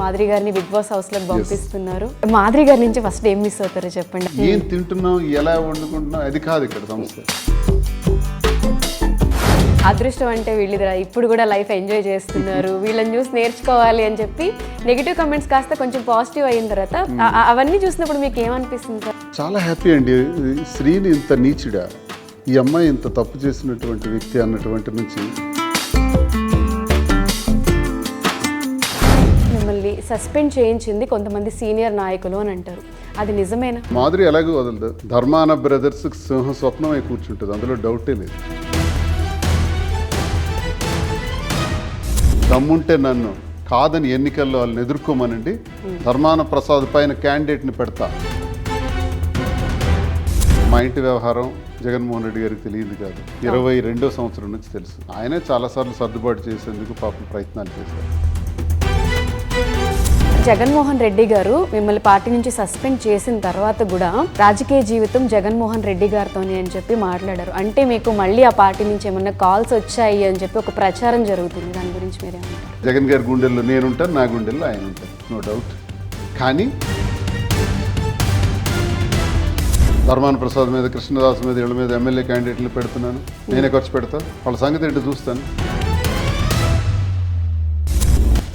మాధురి గారిని big boss house లోకి పంపిస్తున్నారు. మాధురి గారి నుంచి ఫస్ట్ ఏం మిస్ అవుతారో చెప్పండి. ఏం తింటున్నాం, ఎలా వండుకుంటున్నాం, అది కాదు ఇక్కడ సమస్య. అదృష్టం అంటే వీళ్ళిద్దరు ఇప్పుడు కూడా లైఫ్ ఎంజాయ్ చేస్తున్నారు, వీళ్ళని చూసి నేర్చుకోవాలి అని చెప్పి నెగిటివ్ కమెంట్స్ కాస్త కొంచెం పాజిటివ్ అయిన తర్వాత అవన్నీ చూసినప్పుడు మీకు ఏమనిపిస్తుంది సార్? చాలా హ్యాపీ అండి. శ్రీని ఇంత నీచుడా, ఈ అమ్మాయి ఇంత తప్పు చేసినటువంటి వ్యక్తి అన్నటువంటి నుంచి. మిమ్మల్ని సస్పెండ్ చేయించింది కొంతమంది సీనియర్ నాయకులు అని అంటారు, అది నిజమేనా? మాధురి ఎలాగో వదలదు. ధర్మాన బ్రదర్స్ సింహ స్వప్నమై కూర్చుంటుంది, అందులో డౌటే లేదు. దమ్ముంటే నన్ను కాదని ఎన్నికల్లో వాళ్ళని ఎదుర్కోమనండి, ధర్మాన ప్రసాద్ పైన క్యాండిడేట్ని పెడతా. మా ఇంటి వ్యవహారం జగన్మోహన్ రెడ్డి గారికి తెలియదు కాదు, 22వ సంవత్సరం నుంచి తెలుసు. ఆయనే చాలాసార్లు సర్దుబాటు చేసేందుకు పాపం ప్రయత్నాలు చేశారు. జగన్మోహన్ రెడ్డి గారు మిమ్మల్ని పార్టీ నుంచి సస్పెండ్ చేసిన తర్వాత కూడా రాజకీయ జీవితం జగన్మోహన్ రెడ్డి గారితోనే అని చెప్పి మాట్లాడారు. అంటే మీకు మళ్ళీ ఆ పార్టీ నుంచి ఏమన్నా కాల్స్ వచ్చాయి అని చెప్పి ఒక ప్రచారం జరుగుతుంది, దాని గురించి మీరేమంటారు? జగన్ గారి గుండెల్లో నేనుంటాను, నా గుండెల్లో ఆయన ఉంటారు, నో డౌట్. కానీ ధర్మాన ప్రసాద్ మీద, కృష్ణదాస్ మీద, వీళ్ళ మీద ఎమ్మెల్యే క్యాండిడేట్లు పెడుతున్నాను, నేనే ఖర్చు పెడతాను, వాళ్ళ సంగతి ఏంటో చూస్తాను.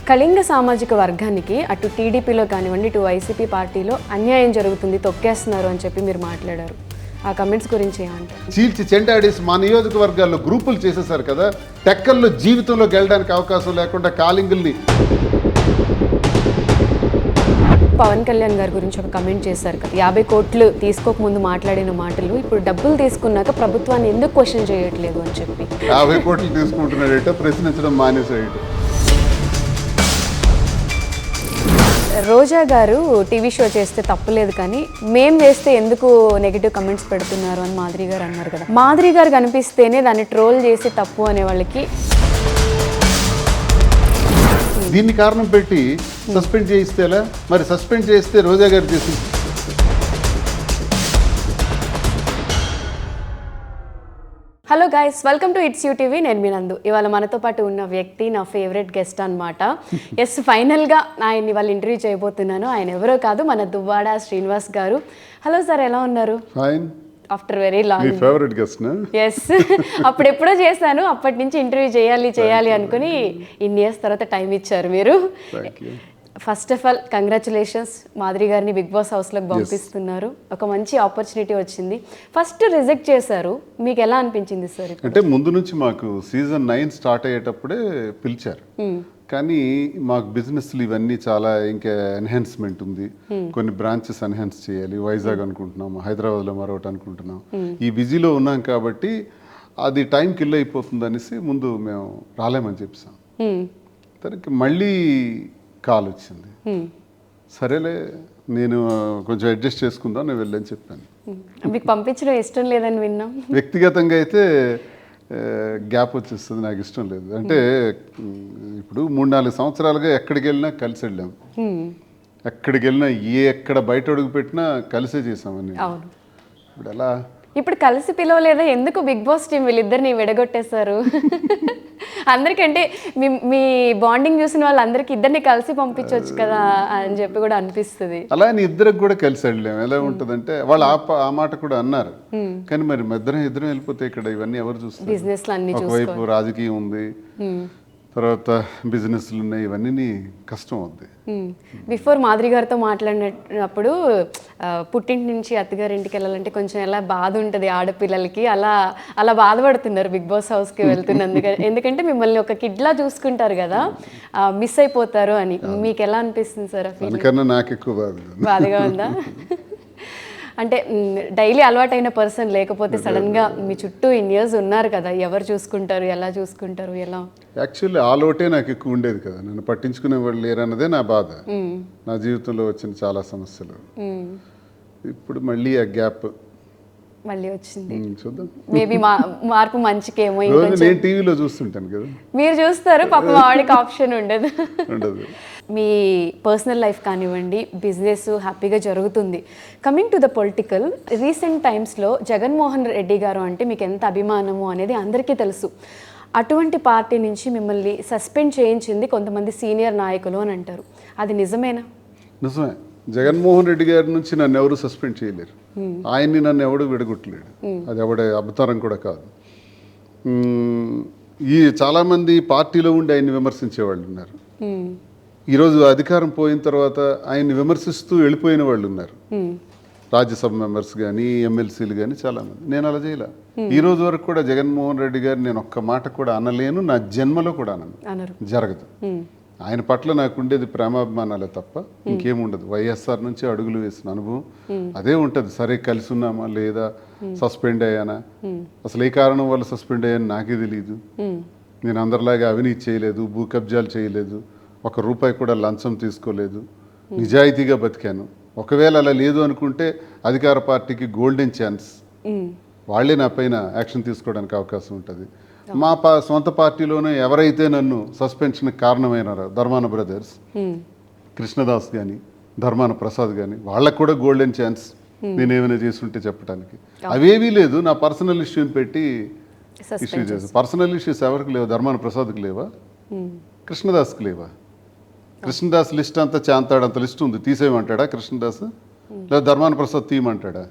కళింగ సామాజిక వర్గానికి అటు టీడీపీలో కానివ్వండి, ఇటు వైసీపీ పార్టీలో అన్యాయం జరుగుతుంది, తొక్కేస్తున్నారు అని చెప్పి మీరు మాట్లాడారు. ఆ కమెంట్స్ గురించి ఏమంటారు? చీల్చి చెండాడేసి మా నియోజకవర్గాల్లో గ్రూపులు చేసేసారు కదా, టెక్కల్లో జీవితంలోకి వెళ్ళడానికి అవకాశం లేకుండా కాలింగుల్ని. పవన్ కళ్యాణ్ గారి గురించి ఒక కమెంట్ చేశారు కదా, 50 కోట్లు తీసుకోకముందు మాట్లాడిన మాటలు ఇప్పుడు డబ్బులు తీసుకున్నాక ప్రభుత్వాన్ని ఎందుకు క్వశ్చన్ చేయట్లేదు అని చెప్పి. 50 కోట్లు తీసుకుంటున్నాడేటో ప్రశ్నించడం మానేసాడు. రోజా గారు టీవీ షో చేస్తే తప్పులేదు, కానీ మేం చేస్తే ఎందుకు నెగిటివ్ కమెంట్స్ పెడుతున్నారు అని మాధురి గారు అన్నారు కదా. మాధురి గారు కనిపిస్తేనే దాన్ని ట్రోల్ చేసి తప్పు అనే వాళ్ళకి దీన్ని కారణం పెట్టి సస్పెండ్ చేయిస్తేలా? మరి సస్పెండ్ చేస్తే రోజా గారు చేసి. Hello guys, welcome to it's you TV. నేను మీ నందు. ఇవాళ మనతో పాటు ఉన్న వ్యక్తి నా ఫేవరెట్ గెస్ట్ అనమాట. ఎస్, ఫైనల్గా ఆయన్ని వాళ్ళు ఇంటర్వ్యూ చేయబోతున్నాను. ఆయన ఎవరో కాదు, మన దువ్వాడ శ్రీనివాస్ గారు. హలో సార్, ఎలా ఉన్నారు? Fine. After very long. Favourite guest. Yes, అప్పుడు ఎప్పుడో చేశాను, అప్పటి నుంచి ఇంటర్వ్యూ చేయాలి అనుకుని ఇన్ని ఇయర్స్ తర్వాత టైం ఇచ్చారు మీరు. First of all congratulations, Madhuri గారిని బిగ్ బాస్ హౌస్లోకి పంపిస్తున్నారు. ఒక మంచి ఆపర్చునిటీ వచ్చింది. ఫస్ట్ రిజెక్ట్ చేశారు, మీకు ఎలా అనిపించింది సార్? అంటే ముందు నుంచి మాకు సీజన్ 9 స్టార్ట్ అయ్యేటప్పుడే పిలిచారు, కానీ మాకు బిజినెస్లు ఇవన్నీ చాలా ఇంకా ఎన్హాన్స్మెంట్ ఉంది, కొన్ని బ్రాంచెస్ ఎన్హాన్స్ చేయాలి, వైజాగ్ అనుకుంటున్నాము, హైదరాబాద్లో మరొకటి అనుకుంటున్నాం, ఈ బిజీలో ఉన్నాం కాబట్టి అది టైం కిల్ అయిపోతుంది అనేసి ముందు మేము రాలేమని చెప్పాం. తనకి మళ్ళీ కాల్ వచ్చింది, సరేలే నేను కొంచెం అడ్జస్ట్ చేసుకుందాం, నేను వెళ్ళని చెప్పాను. మీకు పంపించడం ఇష్టం లేదని విన్నాం. వ్యక్తిగతంగా అయితే గ్యాప్ వచ్చేస్తుంది, నాకు ఇష్టం లేదు. అంటే ఇప్పుడు 3-4 సంవత్సరాలుగా ఎక్కడికి వెళ్ళినా కలిసి వెళ్ళాము, ఎక్కడికి వెళ్ళినా ఎక్కడ బయట అడుగు పెట్టినా కలిసే చేసామని. ఇప్పుడు ఎలా ఇప్పుడు కలిసి పిలవలేదా? ఎందుకు బిగ్ బాస్ టీం వీళ్ళిద్దరిని విడగొట్టేశారు? అందరికంటే మీ బాండింగ్ చూసిన వాళ్ళందరికీ ఇద్దరిని కలిసి పంపించవచ్చు కదా అని చెప్పి కూడా అనిపిస్తుంది. అలా అని ఇద్దరికి కూడా కలిసి వెళ్ళాము. ఎలా ఉంటుందంటే వాళ్ళు ఆ మాట కూడా అన్నారు, కానీ మరి ఇద్దరం వెళ్ళిపోతే ఇక్కడ ఇవన్నీ ఎవరు చూస్తారు? బిజినెస్ ఒకవైపు రాజకీయం ఉంది, తర్వాత బిజినెస్లు ఉన్నాయి, ఇవన్నీ కష్టం అవుద్ది. బిఫోర్ మాధురి గారితో మాట్లాడినప్పుడు పుట్టింటి నుంచి అత్తగారింటికి వెళ్ళాలంటే కొంచెం ఎలా బాధ ఉంటుంది ఆడపిల్లలకి, అలా బాధపడుతున్నారు బిగ్ బాస్ హౌస్కి వెళ్తున్నందుకు. ఎందుకంటే మిమ్మల్ని ఒక కిడ్లా చూసుకుంటారు కదా, మిస్ అయిపోతారు అని. మీకు ఎలా అనిపిస్తుంది సార్? అందుకన్నా నాకు ఎక్కువ బాధగా ఉందా? అంటే డైలీ అలవాటైన పర్సన్ లేకపోతే సడన్గా మీ చుట్టూ ఇన్ని ఇయర్స్ ఉన్నారు కదా, ఎవరు చూసుకుంటారు, ఎలా చూసుకుంటారు, ఎలా? యాక్చువల్లీ ఆ లోటే నాకు ఎక్కువ ఉండేది కదా, నన్ను పట్టించుకునే వాళ్ళు లేరన్నదే నా బాధ. నా జీవితంలో వచ్చిన చాలా సమస్యలు, ఇప్పుడు మళ్ళీ ఆ గ్యాప్ మళ్ళీ వచ్చింది. చూద్దాం, మేబీ మార్పు మంచికేమో. నేను టీవీలో చూస్తుంటాను కదా, మీరు చూస్తారు, పాపం వాడికి ఆప్షన్ ఉండదు. మీ పర్సనల్ లైఫ్ కానివ్వండి, బిజినెస్ హ్యాపీగా జరుగుతుంది. Coming to the political, recent టైమ్స్లో జగన్మోహన్ రెడ్డి గారు అంటే మీకు ఎంత అభిమానము అనేది అందరికీ తెలుసు. అటువంటి పార్టీ నుంచి మిమ్మల్ని సస్పెండ్ చేయించింది కొంతమంది సీనియర్ నాయకులు అని అంటారు, అది నిజమేనా? నిజమే. జగన్మోహన్ రెడ్డి గారి నుంచి నన్ను ఎవరు సస్పెండ్ చేయలేరు, ఆయన్ని నన్ను ఎవడు విడగొట్టలేడు, అది ఎవడే అబద్ధరం కూడా కాదు. ఈ చాలామంది పార్టీలో ఉండి ఆయన్ని విమర్శించే వాళ్ళు ఉన్నారు. ఈరోజు అధికారం పోయిన తర్వాత ఆయన్ని విమర్శిస్తూ వెళ్ళిపోయిన వాళ్ళు ఉన్నారు, రాజ్యసభ మెంబర్స్ కానీ ఎమ్మెల్సీలు కానీ చాలామంది. నేను అలా చేయలే. ఈ రోజు వరకు కూడా జగన్మోహన్ రెడ్డి గారు నేను ఒక్క మాట కూడా అనలేను, నా జన్మలో కూడా అనను, జరగదు. ఆయన పట్ల నాకు ఉండేది ప్రేమాభిమానాలే తప్ప ఇంకేముండదు. వైఎస్ఆర్ నుంచి అడుగులు వేసిన అనుభవం అదే ఉంటుంది. సరే కలిసి ఉన్నామా లేదా, సస్పెండ్ అయ్యానా, అసలు ఏ కారణం వల్ల సస్పెండ్ అయ్యాను నాకే తెలియదు. నేను అందరిలాగా అవినీతి చేయలేదు, భూ కబ్జాలు చేయలేదు, ఒక రూపాయి కూడా లంచం తీసుకోలేదు, నిజాయితీగా బతికాను. ఒకవేళ అలా లేదు అనుకుంటే అధికార పార్టీకి గోల్డెన్ ఛాన్స్, వాళ్ళే నా పైన యాక్షన్ తీసుకోవడానికి అవకాశం ఉంటుంది. మా సొంత పార్టీలోనే ఎవరైతే నన్ను సస్పెన్షన్కి కారణమైనారో ధర్మాన బ్రదర్స్, కృష్ణదాస్ కానీ ధర్మాన ప్రసాద్ కానీ, వాళ్ళకు కూడా గోల్డెన్ ఛాన్స్ నేనేమైనా చేస్తుంటే చెప్పడానికి. అవేవీ లేదు, నా పర్సనల్ ఇష్యూని పెట్టి ఇష్యూ చేస్తాను. పర్సనల్ ఇష్యూస్ ఎవరికి లేవు, ధర్మాన ప్రసాద్కి లేవా, కృష్ణదాస్కి లేవా? కృష్ణదాస్ లిస్ట్ అంతా చాంతాడంత లిస్ట్ ఉంది, తీసేయమంటాడా కృష్ణదాస్? లేదా ధర్మాన ప్రసాద్ తీయమంటాడా?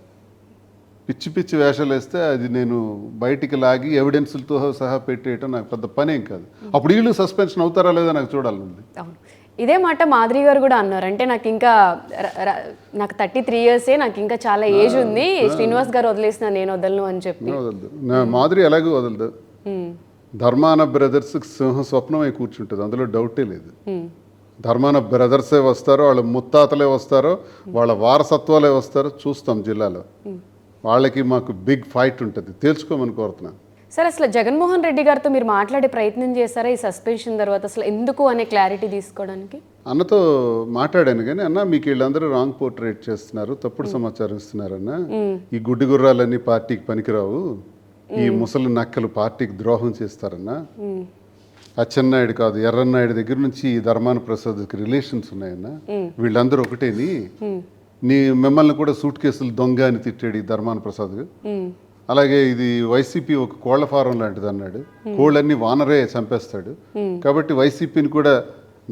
పిచ్చి పిచ్చి వేషాలు వేస్తే అది నేను బయటికి లాగి ఎవిడెన్స్లతో సహా పెట్టేయటం నాకు పెద్ద పనేం కాదు. అప్పుడు వీళ్ళు సస్పెన్షన్ అవుతారా లేదా నాకు చూడాలండి. అవును, ఇదే మాట మాధురి గారు కూడా అన్నారు. అంటే నాకు ఇంకా నాకు 33 years, నాకు ఇంకా చాలా ఏజ్ ఉంది, శ్రీనివాస్ గారు వదిలేసిన నేను వదలను అని చెప్పి. వదలదు, నా మాధురి ఎలాగో వదలదు. ధర్మాన బ్రదర్స్ సింహ స్వప్నమై కూర్చుంటుంది, అందులో డౌటే లేదు. ధర్మాన బ్రదర్సే వస్తారో, వాళ్ళ ముత్తాతలే వస్తారో, వాళ్ళ వారసత్వాలే వస్తారో చూస్తాం జిల్లాలో. వాళ్ళకి మాకు బిగ్ ఫైట్ ఉంటుంది, తేల్చుకోమని కోరుతున్నాను. సార్, అసలు జగన్మోహన్ రెడ్డి గారితో మీరు మాట్లాడే ప్రయత్నం చేశారా ఈ సస్పెన్షన్ తర్వాత, అసలు ఎందుకు అనే క్లారిటీ తీసుకోవడానికి? అన్నతో మాట్లాడాను కానీ, అన్న మీకు వీళ్ళందరూ రాంగ్ పోర్ట్రేట్ చేస్తున్నారు, తప్పుడు సమాచారం ఇస్తున్నారన్న, ఈ గుడ్డి గుర్రాలన్నీ పార్టీకి పనికిరావు, ఈ ముసలి నక్కలు పార్టీకి ద్రోహం చేస్తారన్న. అచ్చెన్నాయుడు కాదు, ఎర్రన్నాయుడు దగ్గర నుంచి ఈ ధర్మాన ప్రసాద్కి రిలేషన్స్ ఉన్నాయన్న, వీళ్ళందరూ ఒకటేని, మిమ్మల్ని కూడా సూట్ కేసులు దొంగ అని తిట్టాడు ఈ ధర్మాన ప్రసాద్. అలాగే ఇది వైసీపీ ఒక కోళ్ల ఫారం లాంటిది అన్నాడు, కోళ్ళన్నీ వానరే చంపేస్తాడు, కాబట్టి వైసీపీని కూడా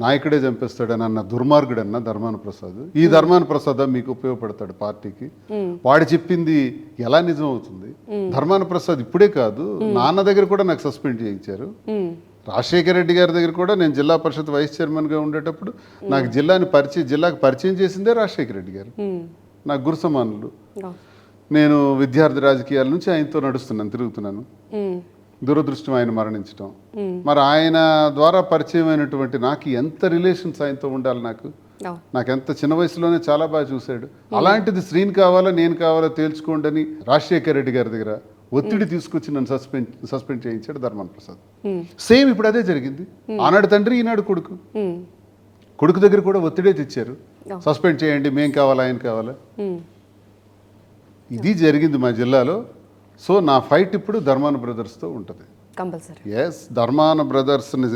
నాయకుడే చంపేస్తాడు అని అన్న దుర్మార్గుడు అన్న ధర్మాన ప్రసాద్. ఈ ధర్మాన ప్రసాద్ మీకు ఉపయోగపడతాడు పార్టీకి? వాడు చెప్పింది ఎలా నిజం అవుతుంది? ధర్మాన ప్రసాద్ ఇప్పుడే కాదు, నాన్న దగ్గర కూడా నాకు సస్పెండ్ చేయించారు. రాజశేఖర రెడ్డి గారి దగ్గర కూడా నేను జిల్లా పరిషత్ వైస్ చైర్మన్గా ఉండేటప్పుడు నాకు జిల్లాకు పరిచయం చేసిందే రాజశేఖర రెడ్డి గారు, నాకు గురు సమానులు. నేను విద్యార్థి రాజకీయాల నుంచి ఆయనతో తిరుగుతున్నాను. దురదృష్టం ఆయన మరణించడం. మరి ఆయన ద్వారా పరిచయం అయినటువంటి నాకు ఎంత రిలేషన్స్ ఆయనతో ఉండాలి, నాకు ఎంత చిన్న వయసులోనే చాలా బాగా చూశాడు. అలాంటిది శ్రీని కావాలా నేను కావాలా తేల్చుకోండి అని రాజశేఖర రెడ్డి గారి దగ్గర ఒత్తిడి తీసుకొచ్చి నన్ను సస్పెండ్ చేయించాడు ధర్మాన ప్రసాద్. సేమ్ ఇప్పుడు అదే జరిగింది. ఆనాడు తండ్రి, ఈనాడు కొడుకు దగ్గర కూడా ఒత్తిడే తెచ్చారు, సస్పెండ్ చేయండి, మేం కావాలా ఆయన కావాలా. ఇది జరిగింది మా జిల్లాలో. సో నా ఫైట్ ఇప్పుడు ధర్మాన బ్రదర్స్తో ఉంటుంది. ఎస్, ధర్మాన బ్రదర్స్ని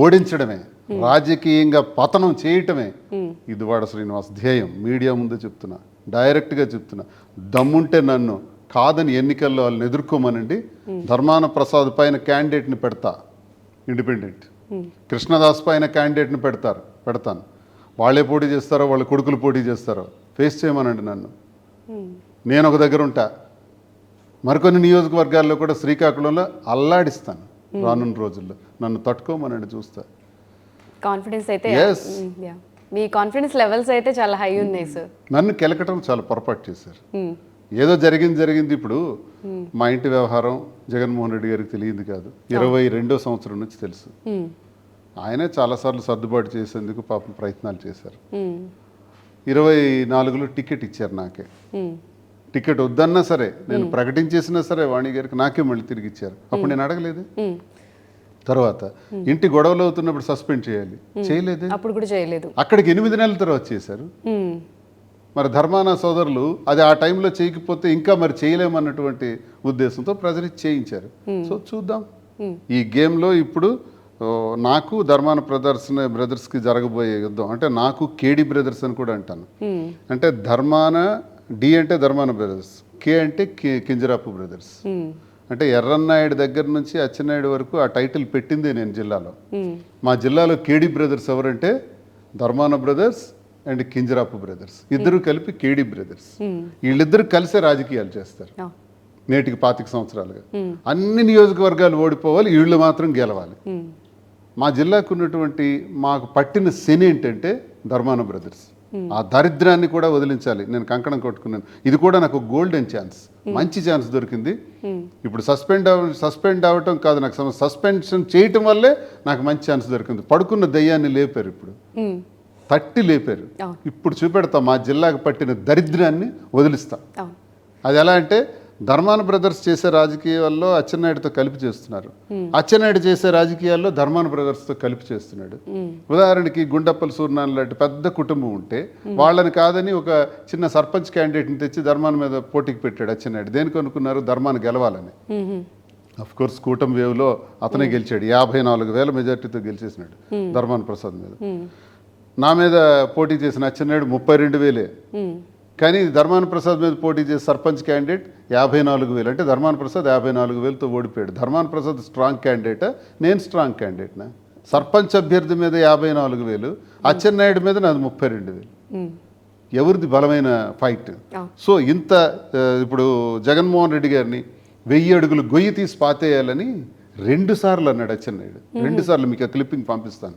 ఓడించడమే, రాజకీయంగా పతనం చేయటమే ఇదివాడ శ్రీనివాస్ ధ్యేయం. మీడియా ముందే చెప్తున్నా, డైరెక్ట్గా చెప్తున్నా, దమ్ముంటే నన్ను కాదని ఎన్నికల్లో వాళ్ళని ఎదుర్కోమనండి. ధర్మాన ప్రసాద్ పైన క్యాండిడేట్ని పెడతా, ఇండిపెండెంట్. కృష్ణదాస్ పైన క్యాండిడేట్ని పెడతాను. వాళ్ళే పోటీ చేస్తారో వాళ్ళ కొడుకులు పోటీ చేస్తారో ఫేస్ చేయమనండి నన్ను. నేను ఒక దగ్గర ఉంటా. మరికొన్ని నియోజకవర్గాల్లో కూడా శ్రీకాకుళంలో అల్లాడిస్తాను రానున్న రోజుల్లో. నన్ను తట్టుకోమనండి, చూస్తా. కాన్ఫిడెన్స్ అయితే, మీ కాన్ఫిడెన్స్ లెవెల్స్ అయితే చాలా హై ఉన్నాయి సార్. నన్ను కెలకటం చాలా పొరపాటు చేశారు. ఏదో జరిగింది. ఇప్పుడు మా ఇంటి వ్యవహారం జగన్మోహన్ రెడ్డి గారికి తెలియదు కాదు, 22వ సంవత్సరం నుంచి తెలుసు. ఆయనే చాలాసార్లు సర్దుబాటు చేసేందుకు పాపం ప్రయత్నాలు చేశారు. 24లో టికెట్ ఇచ్చారు నాకే. టికెట్ వద్దన్నా సరే, నేను ప్రకటించేసినా సరే వాణి గారికి నాకే మళ్ళీ తిరిగి ఇచ్చారు. అప్పుడు నేను అడగలేదు. తర్వాత ఇంటి గొడవలు అవుతున్నప్పుడు సస్పెండ్ చేయలేదు, అప్పుడు కూడా చేయలేదు. అక్కడికి 8 నెలల తర్వాత చేశారు. మరి ధర్మాన సోదరులు అది ఆ టైంలో చేయకపోతే ఇంకా మరి చేయలేమన్నటువంటి ఉద్దేశంతో ప్రజలు చేయించారు. సో చూద్దాం ఈ గేమ్లో ఇప్పుడు నాకు ధర్మాన బ్రదర్స్కి జరగబోయే యుద్ధం. అంటే నాకు కేడి బ్రదర్స్ అని కూడా అంటాను. అంటే ధర్మాన డి అంటే ధర్మాన బ్రదర్స్, కే అంటే కింజరాపు బ్రదర్స్. అంటే ఎర్రన్నాయుడు దగ్గర నుంచి అచ్చెన్నాయుడు వరకు ఆ టైటిల్ పెట్టిందే నేను జిల్లాలో. మా జిల్లాలో కేడి బ్రదర్స్ ఎవరంటే Dharmana brothers and Kinjarapu brothers, ఇద్దరు కలిపి కేడి బ్రదర్స్. వీళ్ళిద్దరు కలిసే రాజకీయాలు చేస్తారు నేటికి 25 సంవత్సరాలుగా. అన్ని నియోజకవర్గాలు ఓడిపోవాలి, వీళ్ళు మాత్రం గెలవాలి. మా జిల్లాకు ఉన్నటువంటి మాకు పట్టిన శని ఏంటంటే ధర్మాన బ్రదర్స్. ఆ దరిద్రాన్ని కూడా వదిలించాలి, నేను కంకణం కొట్టుకున్నాను. ఇది కూడా నాకు గోల్డెన్ ఛాన్స్, మంచి ఛాన్స్ దొరికింది. ఇప్పుడు సస్పెండ్ అవ్వటం కాదు, నాకు సస్పెన్షన్ చేయటం వల్లే నాకు మంచి ఛాన్స్ దొరికింది. పడుకున్న దయ్యాన్ని లేపారు, ఇప్పుడు తట్టి లేపారు. ఇప్పుడు చూపెడతాం మా జిల్లాకు పట్టిన దరిద్రాన్ని వదిలిస్తాం. అది ఎలా అంటే ధర్మాన బ్రదర్స్ చేసే రాజకీయాల్లో అచ్చెన్నాయుడుతో కలిపి చేస్తున్నారు, అచ్చెన్నాయుడు చేసే రాజకీయాల్లో ధర్మాన బ్రదర్స్తో కలిపి చేస్తున్నాడు. ఉదాహరణకి గుండప్పల సూర్యనారాయణ లాంటి పెద్ద కుటుంబం ఉంటే వాళ్ళని కాదని ఒక చిన్న సర్పంచ్ క్యాండిడేట్ని తెచ్చి ధర్మాన మీద పోటీకి పెట్టాడు అచ్చెన్నాయుడు. దేనికి అనుకున్నారు? ధర్మాన గెలవాలని. అఫ్ కోర్స్ కూటమి వేవ్లో అతనే గెలిచాడు, 54,000 మెజార్టీతో గెలిచేసినాడు ధర్మాన ప్రసాద్ మీద. నా మీద పోటీ చేసిన అచ్చెన్నాయుడు 32,000. కానీ ధర్మాన ప్రసాద్ మీద పోటీ చేసే సర్పంచ్ క్యాండిడేట్ 54,000. అంటే ధర్మాన ప్రసాద్ 54,000తో ఓడిపోయాడు. ధర్మాన ప్రసాద్ స్ట్రాంగ్ క్యాండిడేటా, నేను స్ట్రాంగ్ క్యాండిడేట్నా? సర్పంచ్ అభ్యర్థి మీద 54,000, అచ్చెన్నాయుడు మీద నాది 32,000. ఎవరిది బలమైన ఫైట్? సో ఇంత ఇప్పుడు జగన్మోహన్ రెడ్డి గారిని 1000 అడుగులు గొయ్యి తీసి పాతేయాలని 2 సార్లు అన్నాడు అచ్చెన్నాయుడు. 2 సార్లు మీకు ఆ క్లిప్పింగ్ పంపిస్తాను.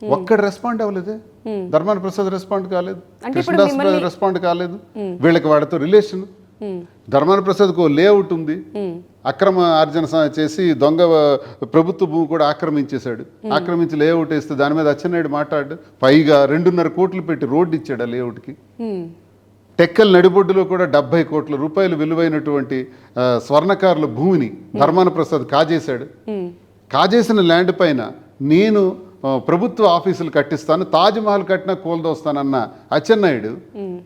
ఒక్కడు రెస్పాండ్ అవ్వలేదే. ధర్మాన ప్రసాద్ రెస్పాండ్ కాలేదు, కృష్ణదాస్ రెస్పాండ్ కాలేదు. వీళ్ళకి వాడితో రిలేషన్. ధర్మాన ప్రసాద్కు లేఅవుట్ ఉంది, అక్రమ ఆర్జన చేసి దొంగ ప్రభుత్వ భూమి కూడా ఆక్రమించేశాడు. ఆక్రమించి లేఅవుట్ వేస్తే దాని మీద అచ్చెన్నాయుడు మాట్లాడు. పైగా 2.5 కోట్లు పెట్టి రోడ్డు ఇచ్చాడు ఆ లేఅవుట్కి. టెక్కల్ నడిబొడ్డులో కూడా 70 కోట్ల రూపాయలు విలువైనటువంటి స్వర్ణకారుల భూమిని ధర్మాన ప్రసాద్ కాజేశాడు. కాజేసిన ల్యాండ్ పైన నేను ప్రభుత్వ ఆఫీసులు కట్టిస్తాను, తాజ్మహల్ కట్టినా కోల్దోస్తానన్న అచ్చెన్నాయుడు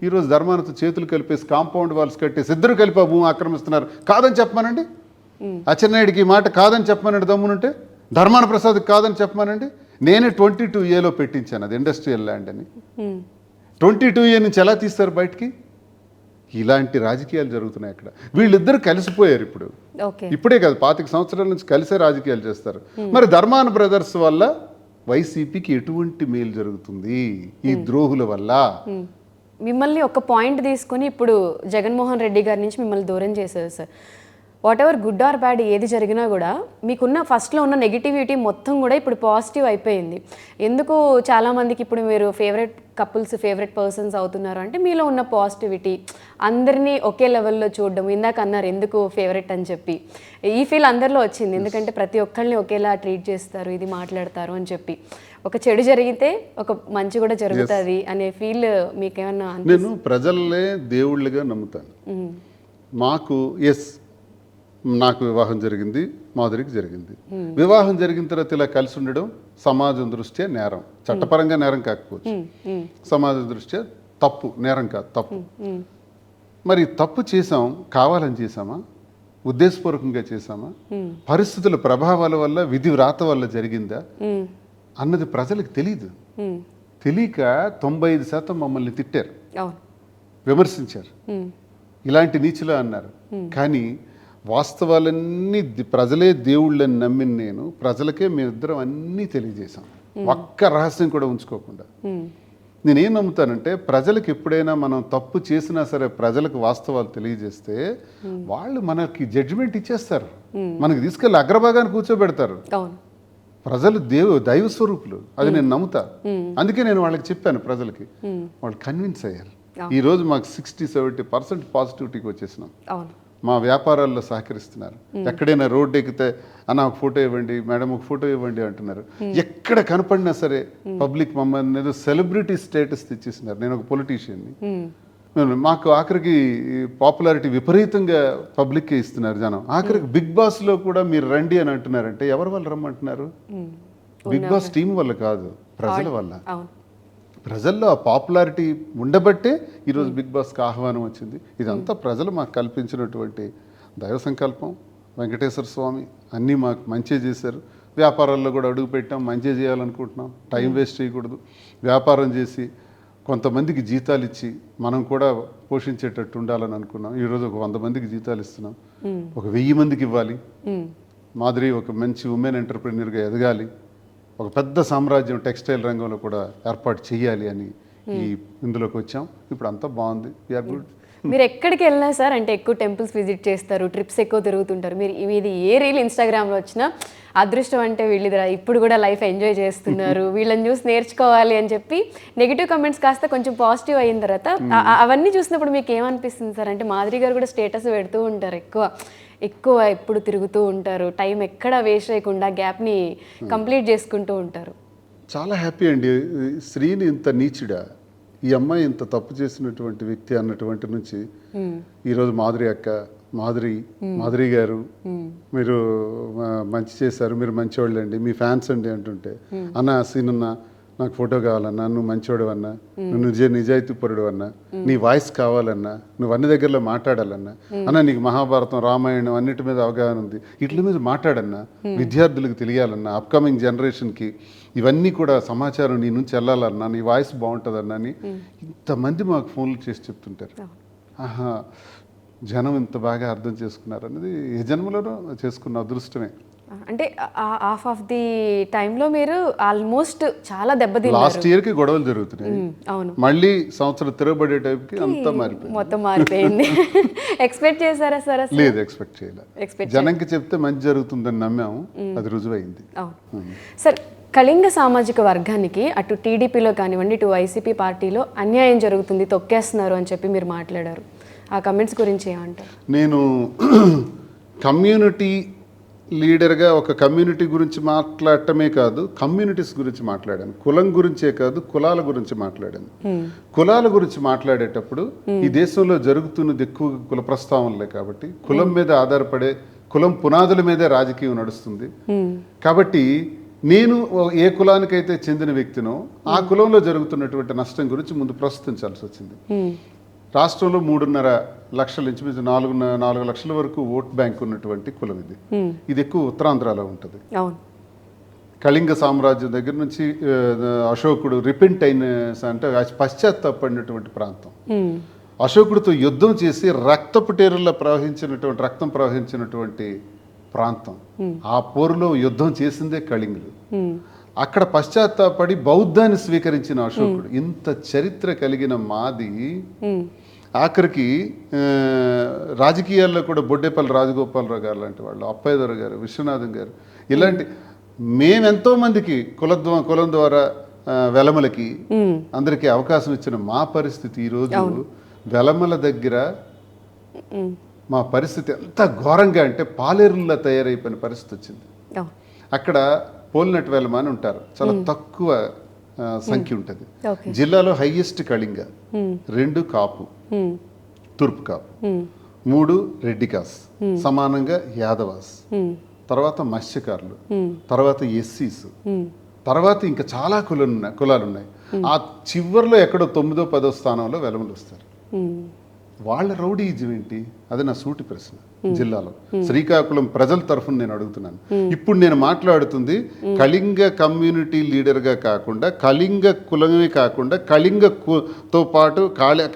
ఈరోజు ధర్మానతో చేతులు కలిపేసి కాంపౌండ్ వాల్స్ కట్టేసి ఇద్దరు కలిపి ఆ భూమి ఆక్రమిస్తున్నారు. కాదని చెప్పమానండి అచ్చెన్నాయుడికి, ఈ మాట కాదని చెప్పమనండి. దమ్మునుంటే ధర్మాన ప్రసాద్కి కాదని చెప్పమానండి. నేనే 22A పెట్టించాను అది ఇండస్ట్రియల్ ల్యాండ్ అని. 22A నుంచి ఎలా తీస్తారు బయటికి? ఇలాంటి రాజకీయాలు జరుగుతున్నాయి అక్కడ. వీళ్ళిద్దరు కలిసిపోయారు ఇప్పుడు. ఇప్పుడే కాదు, 25 సంవత్సరాల నుంచి కలిసే రాజకీయాలు చేస్తారు. మరి ధర్మాన బ్రదర్స్ వల్ల వైసీపీకి ఎటువంటి మేలు జరుగుతుంది ఈ ద్రోహుల వల్ల? మిమ్మల్ని ఒక పాయింట్ తీసుకొని ఇప్పుడు జగన్మోహన్ రెడ్డి గారి నుంచి మిమ్మల్ని దూరం చేశారు sir. What ever good or bad ఏది జరిగినా కూడా మీకున్న ఫస్ట్లో ఉన్న నెగిటివిటీ మొత్తం కూడా ఇప్పుడు పాజిటివ్ అయిపోయింది. ఎందుకు చాలామందికి ఇప్పుడు మీరు ఫేవరెట్ కపుల్స్, ఫేవరెట్ పర్సన్స్ అవుతున్నారు అంటే మీలో ఉన్న పాజిటివిటీ, అందరినీ ఒకే లెవెల్లో చూడడం. ఇందాక అన్నారు ఎందుకు ఫేవరెట్ అని చెప్పి, ఈ ఫీల్ అందరిలో వచ్చింది. ఎందుకంటే ప్రతి ఒక్కరిని ఒకేలా ట్రీట్ చేస్తారు, ఇది మాట్లాడతారు అని చెప్పి. ఒక చెడు జరిగితే ఒక మంచి కూడా జరుగుతుంది అనే ఫీల్ మీకేమన్నా? నేను ప్రజలనే దేవుళ్ళుగా నమ్ముతాను. మాకు నాకు వివాహం జరిగింది, మాధురికి జరిగింది. వివాహం జరిగిన తర్వాత ఇలా కలిసి ఉండడం సమాజం దృష్ట్యా నేరం. చట్టపరంగా నేరం కాకపోవచ్చు, సమాజ దృష్ట్యా తప్పు. నేరం కాదు, తప్పు. మరి తప్పు చేసాం, కావాలని చేసామా, ఉద్దేశపూర్వకంగా చేసామా, పరిస్థితుల ప్రభావాల వల్ల, విధి వ్రాత వల్ల జరిగిందా అన్నది ప్రజలకు తెలియదు. తెలియక 95% మమ్మల్ని తిట్టారు, విమర్శించారు, ఇలాంటి నీచులా అన్నారు. కానీ వాస్తవాలన్నీ ప్రజలే దేవుళ్ళని నమ్మిన నేను ప్రజలకే మేమిద్దరం అన్నీ తెలియజేశాం, ఒక్క రహస్యం కూడా ఉంచుకోకుండా. నేనేం నమ్ముతానంటే ప్రజలకు ఎప్పుడైనా మనం తప్పు చేసినా సరే ప్రజలకు వాస్తవాలు తెలియజేస్తే వాళ్ళు మనకి జడ్జిమెంట్ ఇచ్చేస్తారు, మనకి తీసుకెళ్ళి అగ్రభాగాన్ని కూర్చోబెడతారు. ప్రజలు దైవ స్వరూపులు, అది నేను నమ్ముతా. అందుకే నేను వాళ్ళకి చెప్పాను, ప్రజలకి వాళ్ళు కన్విన్స్ అయ్యారు. ఈరోజు మాకు 60-70% పాజిటివిటీకి వచ్చేసినాం. మా వ్యాపారాల్లో సహకరిస్తున్నారు. ఎక్కడైనా రోడ్డు ఎక్కితే అన్న ఒక ఫోటో ఇవ్వండి, మేడం ఒక ఫోటో ఇవ్వండి అంటున్నారు. ఎక్కడ కనపడినా సరే పబ్లిక్ మమ్మల్ని ఏదో సెలబ్రిటీ స్టేటస్ తెచ్చేసినారు. నేను ఒక పొలిటీషియన్ని. మాకు ఆఖరికి పాపులారిటీ విపరీతంగా పబ్లిక్కే ఇస్తున్నారు జనం. ఆఖరికి బిగ్ బాస్లో కూడా మీరు రండి అని అంటున్నారంటే ఎవరి వల్ల రమ్మంటున్నారు? బిగ్ బాస్ టీం వల్ల కాదు, ప్రజల వల్ల. ప్రజల్లో ఆ పాపులారిటీ ఉండబట్టే ఈరోజు బిగ్ బాస్కి ఆహ్వానం వచ్చింది. ఇదంతా ప్రజలు మాకు కల్పించినటువంటి దైవ సంకల్పం. వెంకటేశ్వర స్వామి అన్నీ మాకు మంచి చేశారు. వ్యాపారాల్లో కూడా అడుగు పెట్టాం, మంచి చేయాలనుకుంటున్నాం, టైం వేస్ట్ చేయకూడదు. వ్యాపారం చేసి కొంతమందికి జీతాలు ఇచ్చి మనం కూడా పోషించేటట్టు ఉండాలని అనుకున్నాం. ఈరోజు ఒక 100 మందికి జీతాలు ఇస్తున్నాం, ఒక 1000 మందికి ఇవ్వాలి. మాదిరి ఒక మంచి ఉమెన్ ఎంటర్ప్రెన్యూర్గా ఎదగాలి, ఒక పెద్ద సామ్రాజ్యం టెక్స్టైల్ రంగంలో కూడా ఏర్పాటు చేయాలి అని ఇందులోకి వచ్చాం. ఇప్పుడు అంతా బాగుంది, వీఆర్ గుడ్. మీరు ఎక్కడికి వెళ్ళినా సార్ అంటే ఎక్కువ టెంపుల్స్ విజిట్ చేస్తారు, ట్రిప్స్ ఎక్కువ తిరుగుతుంటారు. మీరు మీది ఏ రీల్ ఇన్స్టాగ్రామ్లో వచ్చినా అదృష్టం అంటే వీళ్ళిద్దరా ఇప్పుడు కూడా లైఫ్ ఎంజాయ్ చేస్తున్నారు, వీళ్ళని చూసి నేర్చుకోవాలి అని చెప్పి నెగిటివ్ కమెంట్స్ కాస్త కొంచెం పాజిటివ్ అయిన తర్వాత అవన్నీ చూసినప్పుడు మీకు ఏమనిపిస్తుంది సార్? అంటే మాధురి గారు కూడా స్టేటస్ పెడుతూ ఉంటారు, ఎక్కువ ఎప్పుడు తిరుగుతూ ఉంటారు, టైం ఎక్కడ వేస్ట్ చేయకుండా గ్యాప్ని కంప్లీట్ చేసుకుంటూ ఉంటారు. చాలా హ్యాపీ అండి. శ్రీని ఇంత నీచుడా, ఈ అమ్మాయి ఇంత తప్పు చేసినటువంటి వ్యక్తి అన్నటువంటి నుంచి ఈరోజు మాధురి అక్క, మాధురి గారు మీరు మంచి చేశారు, మీరు మంచివాళ్ళు అండి, మీ ఫ్యాన్స్ అండి అంటుంటే, అన్న సీనన్న నాకు ఫోటో కావాలన్నా, నువ్వు మంచివాడు అన్నా, నువ్వు నిజాయితీ పరుడు అన్నా, నీ వాయిస్ కావాలన్నా, నువ్వు అన్ని దగ్గరలో మాట్లాడాలన్నా, అన్న నీకు మహాభారతం రామాయణం అన్నిటి మీద అవగాహన ఉంది, వీటి మీద మాట్లాడన్నా, విద్యార్థులకు తెలియాలన్నా, అప్కమింగ్ జనరేషన్కి ఇవన్నీ కూడా సమాచారం నీ నుంచి వెళ్ళాలన్నా, నీ వాయిస్ బాగుంటుందన్నా అని ఇంతమంది మాకు ఫోన్లు చేసి చెప్తుంటారు. ఆహా, జనం ఇంత బాగా అర్థం చేసుకున్నారు అనేది ఏ జన్మలోనూ చేసుకున్న అదృష్టమే. అంటే హాఫ్ ఆఫ్ ది టైంలో మీరు ఆల్మోస్ట్ చాలా దెబ్బతిన్నారు. లాస్ట్ ఇయర్కి గొడవలు జరుగుతున్నాయి, అవును, మళ్ళీ సంవత్సరం తిరగబడే టైంకి అంతా మారిపోయింది, మొత్తం మారిపోయింది. ఎక్స్పెక్ట్ చేశారా సార్? లేదు, ఎక్స్పెక్ట్ చేయలేదు. జనంకి చెప్తే మంచి జరుగుతుందని నమ్మాము, అది రుజువైంది. సార్, కళింగ సామాజిక వర్గానికి అటు టీడీపీలో కానివ్వండి, ఇటు వైసీపీ పార్టీలో అన్యాయం జరుగుతుంది, తొక్కేస్తున్నారు అని చెప్పి మీరు మాట్లాడారు. ఆ కమెంట్స్ గురించి ఏమంటారు? నేను కమ్యూనిటీ లీడర్గా ఒక కమ్యూనిటీ గురించి మాట్లాడటమే కాదు, కమ్యూనిటీస్ గురించి మాట్లాడాను. కులం గురించే కాదు, కులాల గురించి మాట్లాడాను. కులాల గురించి మాట్లాడేటప్పుడు ఈ దేశంలో జరుగుతున్నది ఎక్కువ కుల ప్రస్తావనలే కాబట్టి, కులం మీద ఆధారపడే, కులం పునాదుల మీదే రాజకీయం నడుస్తుంది కాబట్టి, నేను ఏ కులానికైతే చెందిన వ్యక్తినో ఆ కులంలో జరుగుతున్నటువంటి నష్టం గురించి ముందు ప్రస్తుతించాల్సి వచ్చింది. రాష్ట్రంలో 3.5 లక్షల ఇంచుమించు 4 లక్షల వరకు ఓట్ బ్యాంక్ ఉన్నటువంటి కులం ఇది. ఇది ఎక్కువ ఉత్తరాంధ్రలో ఉంటుంది. కళింగ సామ్రాజ్యం దగ్గర నుంచి అశోకుడు రిపెంట్ అయిన అంటే పశ్చాత్తాపడినటువంటి ప్రాంతం. అశోకుడితో యుద్ధం చేసి రక్తం ప్రవహించినటువంటి ప్రాంతం. ఆ పోరులో యుద్ధం చేసిందే కళింగులు. అక్కడ పశ్చాత్తాపడి బౌద్ధాన్ని స్వీకరించిన అశోకుడు. ఇంత చరిత్ర కలిగిన మాది ఆఖరికి రాజకీయాల్లో కూడా బొడ్డేపల్లి రాజగోపాలరావు గారు లాంటి వాళ్ళు, అప్పయ్యదొర గారు, విశ్వనాథం గారు, ఇలాంటి మేమెంతో మందికి కులం ద్వారా వెలమలకి అందరికీ అవకాశం ఇచ్చిన మా పరిస్థితి ఈరోజు వెలమల దగ్గర మా పరిస్థితి ఎంత ఘోరంగా అంటే పాలేరుల్లో తయారైపోయిన పరిస్థితి వచ్చింది. అక్కడ పోలినట్టు వెలమ అని ఉంటారు, చాలా తక్కువ సంఖ్య ఉంటుంది. జిల్లాలో హైయెస్ట్ కళింగ, 2 కాపు, తూర్పు కాపు, 3 రెడ్డి కాస్, సమానంగా యాదవాస్, తర్వాత మత్స్యకారులు, తర్వాత ఎస్సీస్, తర్వాత ఇంకా చాలా కులాలు ఉన్నాయి. ఆ చివరిలో ఎక్కడో 9వ 10వ స్థానంలో వెలమలు వస్తారు. వాళ్ళ రౌడీజం ఏంటి? అది నా సూటి ప్రశ్న. జిల్లాలో శ్రీకాకుళం ప్రజల తరఫున నేను అడుగుతున్నాను. ఇప్పుడు నేను మాట్లాడుతుంది కళింగ కమ్యూనిటీ లీడర్గా కాకుండా, కళింగ కులమే కాకుండా, కళింగతో పాటు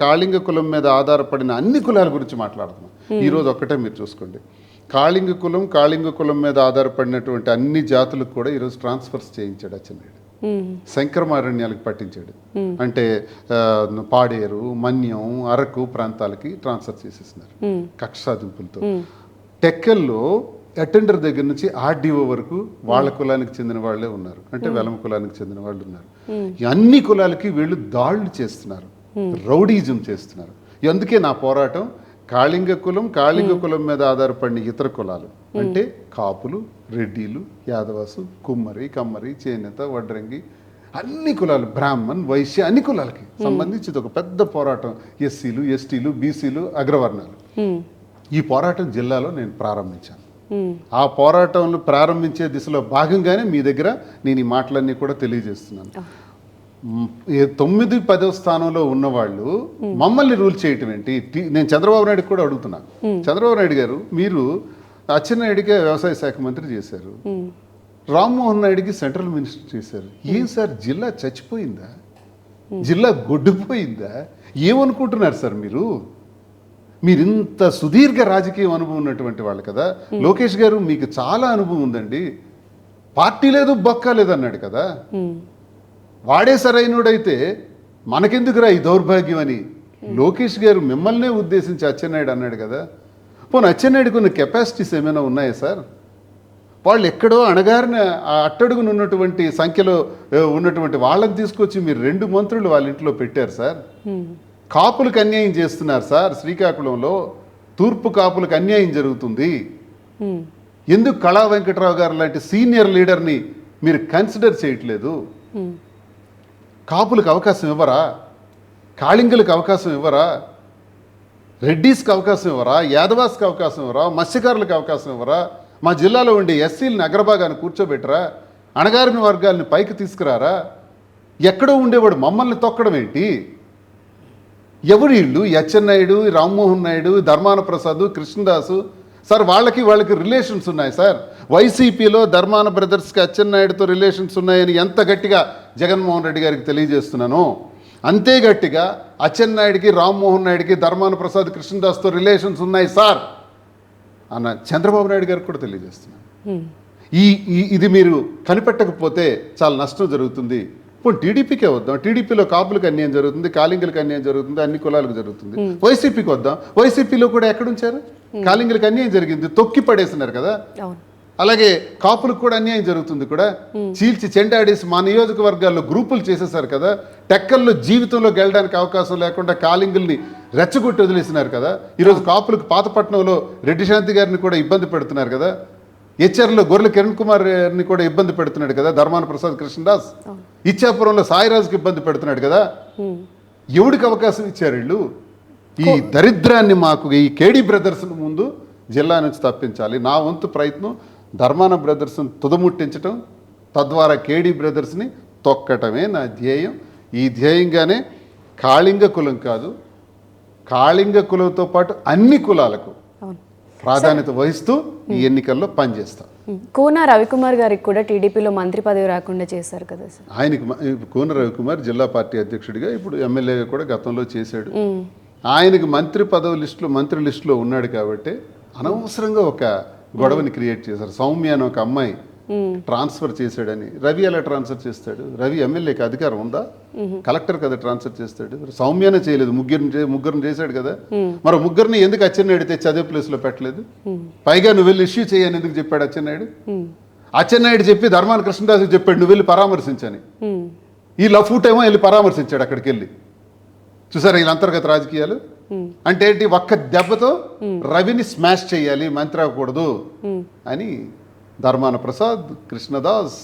కాళింగ కులం మీద ఆధారపడిన అన్ని కులాల గురించి మాట్లాడుతున్నాను. ఈరోజు ఒక్కటే మీరు చూసుకోండి, కాళింగ కులం మీద ఆధారపడినటువంటి అన్ని జాతులకు కూడా ఈరోజు ట్రాన్స్ఫర్స్ చేయించాడు అచ్చెన్నాయుడు. శంకరమారణ్యాలకు పట్టించాడు. అంటే పాడేరు, మన్యం, అరకు ప్రాంతాలకి ట్రాన్స్ఫర్ చేసేస్తున్నారు కక్ష సాధింపులతో. టెక్కల్లో అటెండర్ దగ్గర నుంచి ఆర్డీఓ వరకు వాళ్ళ కులానికి చెందిన వాళ్ళే ఉన్నారు, అంటే వెలమ కులానికి చెందిన వాళ్ళు ఉన్నారు. అన్ని కులాలకి వీళ్ళు దాడులు చేస్తున్నారు, రౌడీజం చేస్తున్నారు. అందుకే నా పోరాటం కాళింగ కులం మీద ఆధారపడిన ఇతర కులాలు అంటే కాపులు, రెడ్డిలు, యాదవాసు, కుమ్మరి, కమ్మరి, చేనేత, వడ్రంగి, అన్ని కులాలు, బ్రాహ్మణ్, వైశ్య, అన్ని కులాలకి సంబంధించి ఒక పెద్ద పోరాటం. ఎస్సీలు, ఎస్టీలు, బీసీలు, అగ్రవర్ణాలు. ఈ పోరాటం జిల్లాలో నేను ప్రారంభించాను. ఆ పోరాటంలో ప్రారంభించే దిశలో భాగంగానే మీ దగ్గర నేను ఈ మాటలన్నీ కూడా తెలియజేస్తున్నాను. 9, 10వ స్థానంలో ఉన్నవాళ్ళు మమ్మల్ని రూల్ చేయటం ఏంటి? నేను చంద్రబాబు నాయుడు కూడా అడుగుతున్నాను. చంద్రబాబు నాయుడు గారు, మీరు అచ్చెన్నాయుడికి వ్యవసాయ శాఖ మంత్రి చేశారు, రామ్మోహన్ నాయుడికి సెంట్రల్ మినిస్టర్ చేశారు. ఏం సార్ జిల్లా చచ్చిపోయిందా? జిల్లా గొడ్డుపోయిందా? ఏమనుకుంటున్నారు సార్ మీరు? మీరు ఇంత సుదీర్ఘ రాజకీయ అనుభవం ఉన్నటువంటి వాళ్ళు కదా. లోకేష్ గారు మీకు చాలా అనుభవం ఉందండి. పార్టీ లేదు బొక్క లేదు అన్నాడు కదా. వాడే సరైనోడైతే మనకెందుకురా ఈ దౌర్భాగ్యం అని లోకేష్ గారు మిమ్మల్నే ఉద్దేశించి అచ్చెన్నాయుడు అన్నాడు కదా. పోనీ అచ్చెన్నాయుడికి ఉన్న కెపాసిటీస్ ఏమైనా ఉన్నాయా సార్? వాళ్ళు ఎక్కడో అణగారిన ఆ అట్టడుగున ఉన్నటువంటి సంఖ్యలో ఉన్నటువంటి వాళ్ళని తీసుకొచ్చి మీరు 2 మంత్రులు వాళ్ళ ఇంట్లో పెట్టారు సార్. కాపులకు అన్యాయం చేస్తున్నారు సార్. శ్రీకాకుళంలో తూర్పు కాపులకు అన్యాయం జరుగుతుంది. ఎందుకు కళా వెంకట్రావు గారు లాంటి సీనియర్ లీడర్ని మీరు కన్సిడర్ చేయట్లేదు? కాపులకు అవకాశం ఇవ్వరా? కాళింగులకు అవకాశం ఇవ్వరా? రెడ్డీస్కి అవకాశం ఇవ్వరా? యాదవాస్కి అవకాశం ఇవ్వరా? మత్స్యకారులకు అవకాశం ఇవ్వరా? మా జిల్లాలో ఉండే ఎస్సీలను అగ్రభాగాన్ని కూర్చోబెట్టరా? అణగారిన వర్గాల్ని పైకి తీసుకురారా? ఎక్కడో ఉండేవాడు మమ్మల్ని తొక్కడం ఏంటి? ఎవరు వీళ్ళు? అచ్చెన్నాయుడు, రామ్మోహన్ నాయుడు, ధర్మాన ప్రసాద్, కృష్ణదాసు సార్. వాళ్ళకి రిలేషన్స్ ఉన్నాయి సార్. వైసీపీలో ధర్మాన బ్రదర్స్కి అచ్చెన్నాయుడుతో రిలేషన్స్ ఉన్నాయని ఎంత గట్టిగా జగన్మోహన్ రెడ్డి గారికి తెలియజేస్తున్నాను, అంతే గట్టిగా అచ్చెన్నాయుడికి, రామ్మోహన్ నాయుడికి, ధర్మాన ప్రసాద్, కృష్ణదాస్తో రిలేషన్స్ ఉన్నాయి సార్ అన్న చంద్రబాబు నాయుడు గారికి కూడా తెలియజేస్తున్నాను. ఇది మీరు కనిపెట్టకపోతే చాలా నష్టం జరుగుతుంది. ఇప్పుడు టీడీపీకే వద్దాం. టీడీపీలో కాపులకు అన్యాయం జరుగుతుంది, కాళింగులకు అన్యాయం జరుగుతుంది, అన్ని కులాలకు జరుగుతుంది. వైసీపీకి వద్దాం. వైసీపీలో కూడా ఎక్కడుంచారు? కాళింగులకు అన్యాయం జరిగింది, తొక్కి పడేసినారు కదా. అలాగే కాపులకు కూడా అన్యాయం జరుగుతుంది కూడా. చీల్చి చెండాడేసి మా నియోజకవర్గాల్లో గ్రూపులు చేసేసారు కదా. టెక్కల్లో జీవితంలో గెలడానికి అవకాశం లేకుండా కాళింగుల్ని రెచ్చగొట్టి వదిలేసినారు కదా. ఈరోజు కాపులకు పాతపట్నంలో రెడ్డి శాంతి గారిని కూడా ఇబ్బంది పెడుతున్నారు కదా. హెచ్ఆర్లో గొర్రెల కిరణ్ కుమార్ని కూడా ఇబ్బంది పెడుతున్నాడు కదా ధర్మాన ప్రసాద్, కృష్ణదాస్. ఇచ్చాపురంలో సాయిరాజుకి ఇబ్బంది పెడుతున్నాడు కదా. ఎవడికి అవకాశం ఇచ్చారు వీళ్ళు? ఈ దరిద్రాన్ని మాకు ఈ కేడీ బ్రదర్స్ ముందు జిల్లా నుంచి తప్పించాలి. నా వంతు ప్రయత్నం ధర్మాన బ్రదర్స్ని తుదముట్టించటం, తద్వారా కేడీ బ్రదర్స్ని తొక్కటమే నా ధ్యేయం. ఈ ధ్యేయంగానే కాళింగ కులం కాదు, కాళింగ కులంతో పాటు అన్ని కులాలకు ప్రాధాన్యత వహిస్తూ ఈ ఎన్నికల్లో పనిచేస్తాం. కోన రవికుమార్ గారికి కూడా టీడీపీలో మంత్రి పదవి రాకుండా చేశారు కదా సార్. ఆయనకి కోన రవికుమార్ జిల్లా పార్టీ అధ్యక్షుడిగా, ఇప్పుడు ఎమ్మెల్యేగా కూడా గతంలో చేశాడు. ఆయనకి మంత్రి పదవి లిస్టులో, మంత్రి లిస్టులో ఉన్నాడు కాబట్టి అనవసరంగా ఒక గొడవని క్రియేట్ చేశారు. సౌమ్య అని ఒక అమ్మాయి ట్రాన్స్ఫర్ చేశాడని. రవి ఎలా ట్రాన్స్ఫర్ చేస్తాడు? రవి ఎమ్మెల్యేకి అధికారం ఉందా? కలెక్టర్ కదా ట్రాన్స్ఫర్ చేస్తాడు. సౌమ్యనే చేయలేదు, ముగ్గురిని చేశాడు కదా. మరి ముగ్గురిని ఎందుకు అచ్చెన్నాయుడు తెచ్చి అదే ప్లేస్ లో పెట్టలేదు? పైగా నువ్వు వెళ్ళి ఇష్యూ చేయని ఎందుకు చెప్పాడు అచ్చెన్నాయుడు? అచ్చెన్నాయుడు చెప్పి ధర్మాన కృష్ణదాసు చెప్పాడు నువ్వు వెళ్ళి పరామర్శించని. ఈ లఫూటేమో వెళ్ళి పరామర్శించాడు అక్కడికి వెళ్ళి. చూసారా వీళ్ళ అంతర్గత రాజకీయాలు అంటే ఏంటి? ఒక్క దెబ్బతో రవిని స్మాష్ చేయాలి, మంత్రి అవ్వకూడదు అని ధర్మాన ప్రసాద్, కృష్ణదాస్,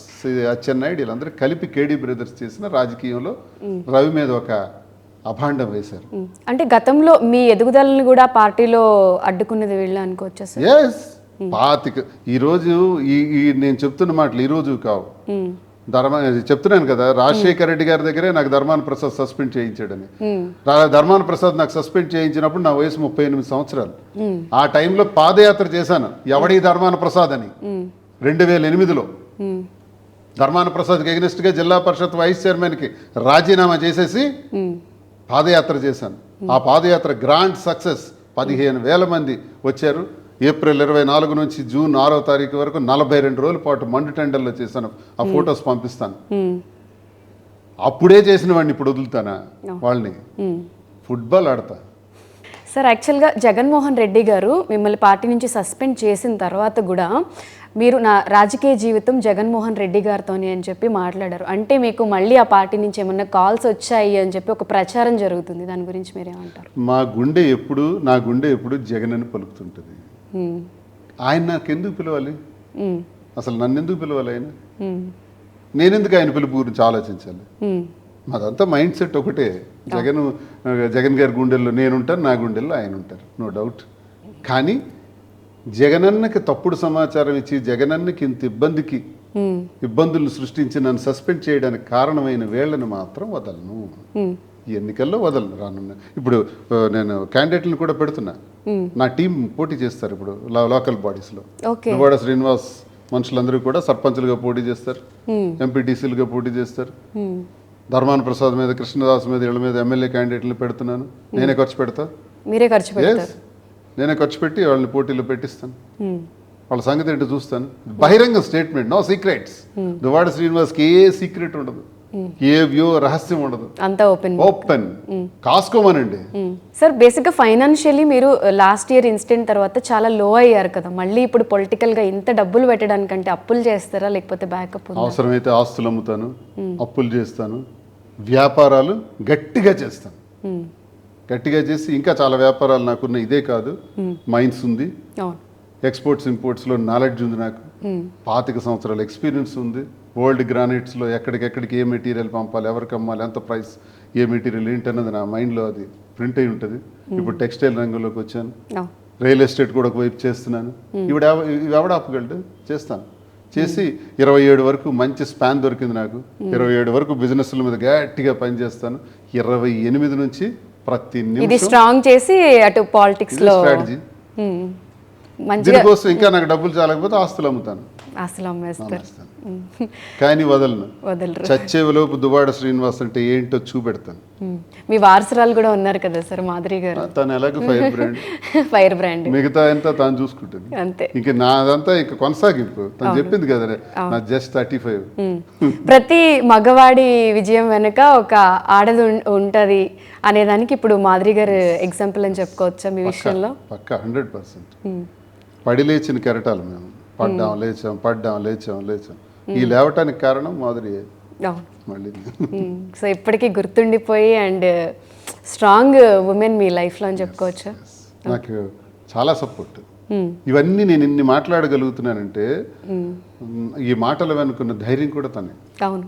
అచ్చెన్నాయుడు వీళ్ళందరూ కలిపి కేడీ బ్రదర్స్ చేసిన రాజకీయంలో రవి మీద ఒక అభాండం వేశారు. అంటే గతంలో మీ ఎదుగుదలని కూడా పార్టీలో అడ్డుకున్నది వీళ్ళు అనుకోవచ్చా సార్? ఎస్, ఈరోజు ఈ నేను చెప్తున్న మాటలు ఈరోజు కావు. చెప్తున్నాను కదా, రాజశేఖర రెడ్డి గారి దగ్గరే నాకు ధర్మాన ప్రసాద్ సస్పెండ్ చేయించాడని. ధర్మాన ప్రసాద్ నాకు సస్పెండ్ చేయించినప్పుడు నా వయసు 38 సంవత్సరాలు. ఆ టైంలో పాదయాత్ర చేశాను, ఎవడి ధర్మాన ప్రసాద్ అని. 2008లో ధర్మాన ప్రసాద్కి ఎగ్నెస్ట్గా జిల్లా పరిషత్ వైస్ చైర్మన్కి రాజీనామా చేసేసి పాదయాత్ర చేశాను. ఆ పాదయాత్ర గ్రాండ్ సక్సెస్. 15,000 మంది వచ్చారు. ఏప్రిల్ 24 నుంచి జూన్ 6వ తారీఖు వరకు 42 రోజుల పాటు మండు టెండర్లో చేశాను. ఆ ఫొటోస్ పంపిస్తాను. అప్పుడే చేసిన వాడిని ఇప్పుడు వదులుతానా? వాళ్ళని ఫుట్బాల్ ఆడతా. సార్, యాక్చువల్గా జగన్మోహన్ రెడ్డి గారు మిమ్మల్ని పార్టీ నుంచి సస్పెండ్ చేసిన తర్వాత కూడా మీరు నా రాజకీయ జీవితం జగన్మోహన్ రెడ్డి గారితోని అని చెప్పి మాట్లాడారు. అంటే మీకు మళ్ళీ ఆ పార్టీ నుంచి ఏమన్నా కాల్స్ వచ్చాయి అని చెప్పి ఒక ప్రచారం జరుగుతుంది. దాని గురించి మీరేమంటారు? నా గుండె ఎప్పుడు జగన్ అని పలుకుతుంటుంది. ఆయన నాకు ఎందుకు పిలవాలి? అసలు నన్ను ఎందుకు పిలవాలి ఆయన? నేనెందుకు ఆయన పిలుపు గురించి ఆలోచించాలి? మాదంతా మైండ్ సెట్ ఒకటే. జగన్ గారి గుండెల్లో నేనుంటాను, నా గుండెల్లో ఆయన ఉంటారు, నో డౌట్. కానీ జగనన్నకి తప్పుడు సమాచారం ఇచ్చి జగనన్నకి ఇంత ఇబ్బందులు సృష్టించి నన్ను సస్పెండ్ చేయడానికి కారణమైన వేళ్లను మాత్రం వదలను. ఈ ఎన్నికల్లో వదలను. రానున్న ఇప్పుడు నేను క్యాండిడేట్లను కూడా పెడుతున్నా. నా టీం పోటీ చేస్తారు ఇప్పుడు లోకల్ బాడీస్లో. దువ్వాడ శ్రీనివాస్ మనుషులందరూ కూడా సర్పంచులుగా పోటీ చేస్తారు, ఎంపీటీసీలుగా పోటీ చేస్తారు. ధర్మాన ప్రసాద్ మీద, కృష్ణదాస్ మీద, వీళ్ళ మీద ఎమ్మెల్యే క్యాండిడేట్లు పెడుతున్నాను. నేనే ఖర్చు పెడతా. మీరే ఖర్చు పెడతారు. నేనే ఖర్చు పెట్టి వాళ్ళని పోటీలో పెట్టిస్తాను. వాళ్ళ సంగతి ఏంటో చూస్తాను. బహిరంగ స్టేట్మెంట్, నో సీక్రెట్స్. దువ్వాడ శ్రీనివాస్కి ఏ సీక్రెట్ ఉండదు, ఏ వ్యూ రహస్యం ఉండదు, అంతా ఓపెన్ కాసుకోమనండి. సార్ బేసిక్గా ఫైనాన్షియల్లీ మీరు లాస్ట్ ఇయర్ ఇన్సిడెంట్ తర్వాత చాలా లో అయ్యారు కదా, మళ్ళీ ఇప్పుడు పొలిటికల్గా ఇంత డబ్బులు పెట్టడానికంటే అప్పులు చేస్తారా లేకపోతే బ్యాకప్? అవసరమైతే ఆస్తులు అమ్ముతాను, అప్పులు చేస్తాను, వ్యాపారాలు గట్టిగా చేస్తాను. గట్టిగా చేసి ఇంకా చాలా వ్యాపారాలు నాకున్న. ఇదే కాదు, మైన్స్ ఉంది, ఎక్స్పోర్ట్స్ ఇంపోర్ట్స్లో నాలెడ్జ్ ఉంది నాకు, 25 సంవత్సరాల ఎక్స్పీరియన్స్ ఉంది. వరల్డ్ గ్రానైట్స్లో ఎక్కడికెక్కడికి ఏ మెటీరియల్ పంపాలి, ఎవరికి అమ్మాలి, ఎంత ప్రైస్, ఏ మెటీరియల్ ఏంటన్నది నా మైండ్లో అది ప్రింట్ అయి ఉంటుంది. ఇప్పుడు టెక్స్టైల్ రంగంలోకి వచ్చాను, రియల్ ఎస్టేట్ కూడా ఒకవైపు చేస్తున్నాను. ఎవడ ఆపగలడు, చేస్తాను. చేసి 27 వరకు మంచి స్పాన్ దొరికింది నాకు. 27 వరకు బిజినెస్ల మీద గట్టిగా పనిచేస్తాను. 28 నుంచి ప్రతి నిమిషం స్ట్రాంగ్ చేసి అటు పాలిటిక్స్ లో స్ట్రాటజీ. దీనికోసం ఇంకా నాకు డబ్బులు చాలకపోతే ఆస్తులు అమ్ముతాను, అసలు అమ్మేస్తారు. కానీ వదలను. చచ్చేలోపు దువ్వాడ శ్రీనివాస్ అంటే ఏంటో చూపెడతాను. మీ వారసురాలు కూడా ఉన్నారు కదా సార్, మాధురి గారు. తను ఎలాగో ఫైర్ బ్రాండ్, మిగతా అంతా తాను చూసుకుంటుంది. అంతే. ఇంక నాదంతా ఇంక కొనసాగింపు. తను చెప్పింది కదా, నా జస్ట్ 35. ప్రతి మగవాడి విజయం వెనుక ఒక ఆడది ఉంటది అనేదానికి ఇప్పుడు మాధురి గారు ఎగ్జాంపుల్ అని చెప్పుకోవచ్చా మీ విషయంలో? పక్కా 100%. పడి లేచిన కెరటాలు మేము. పడ్డాం లేచాం. ఈ లేవటానికి కారణం మాధురి. మళ్ళీ సో ఇప్పటికీ గుర్తుండిపోయి అండ్ స్ట్రాంగ్ ఉమెన్ మీ లైఫ్లో అని చెప్పుకోవచ్చా? నాకు చాలా సపోర్ట్. ఇవన్నీ నేను ఇన్ని మాట్లాడగలుగుతున్నానంటే ఈ మాటలు వెనుకున్న ధైర్యం కూడా తనే. అవును.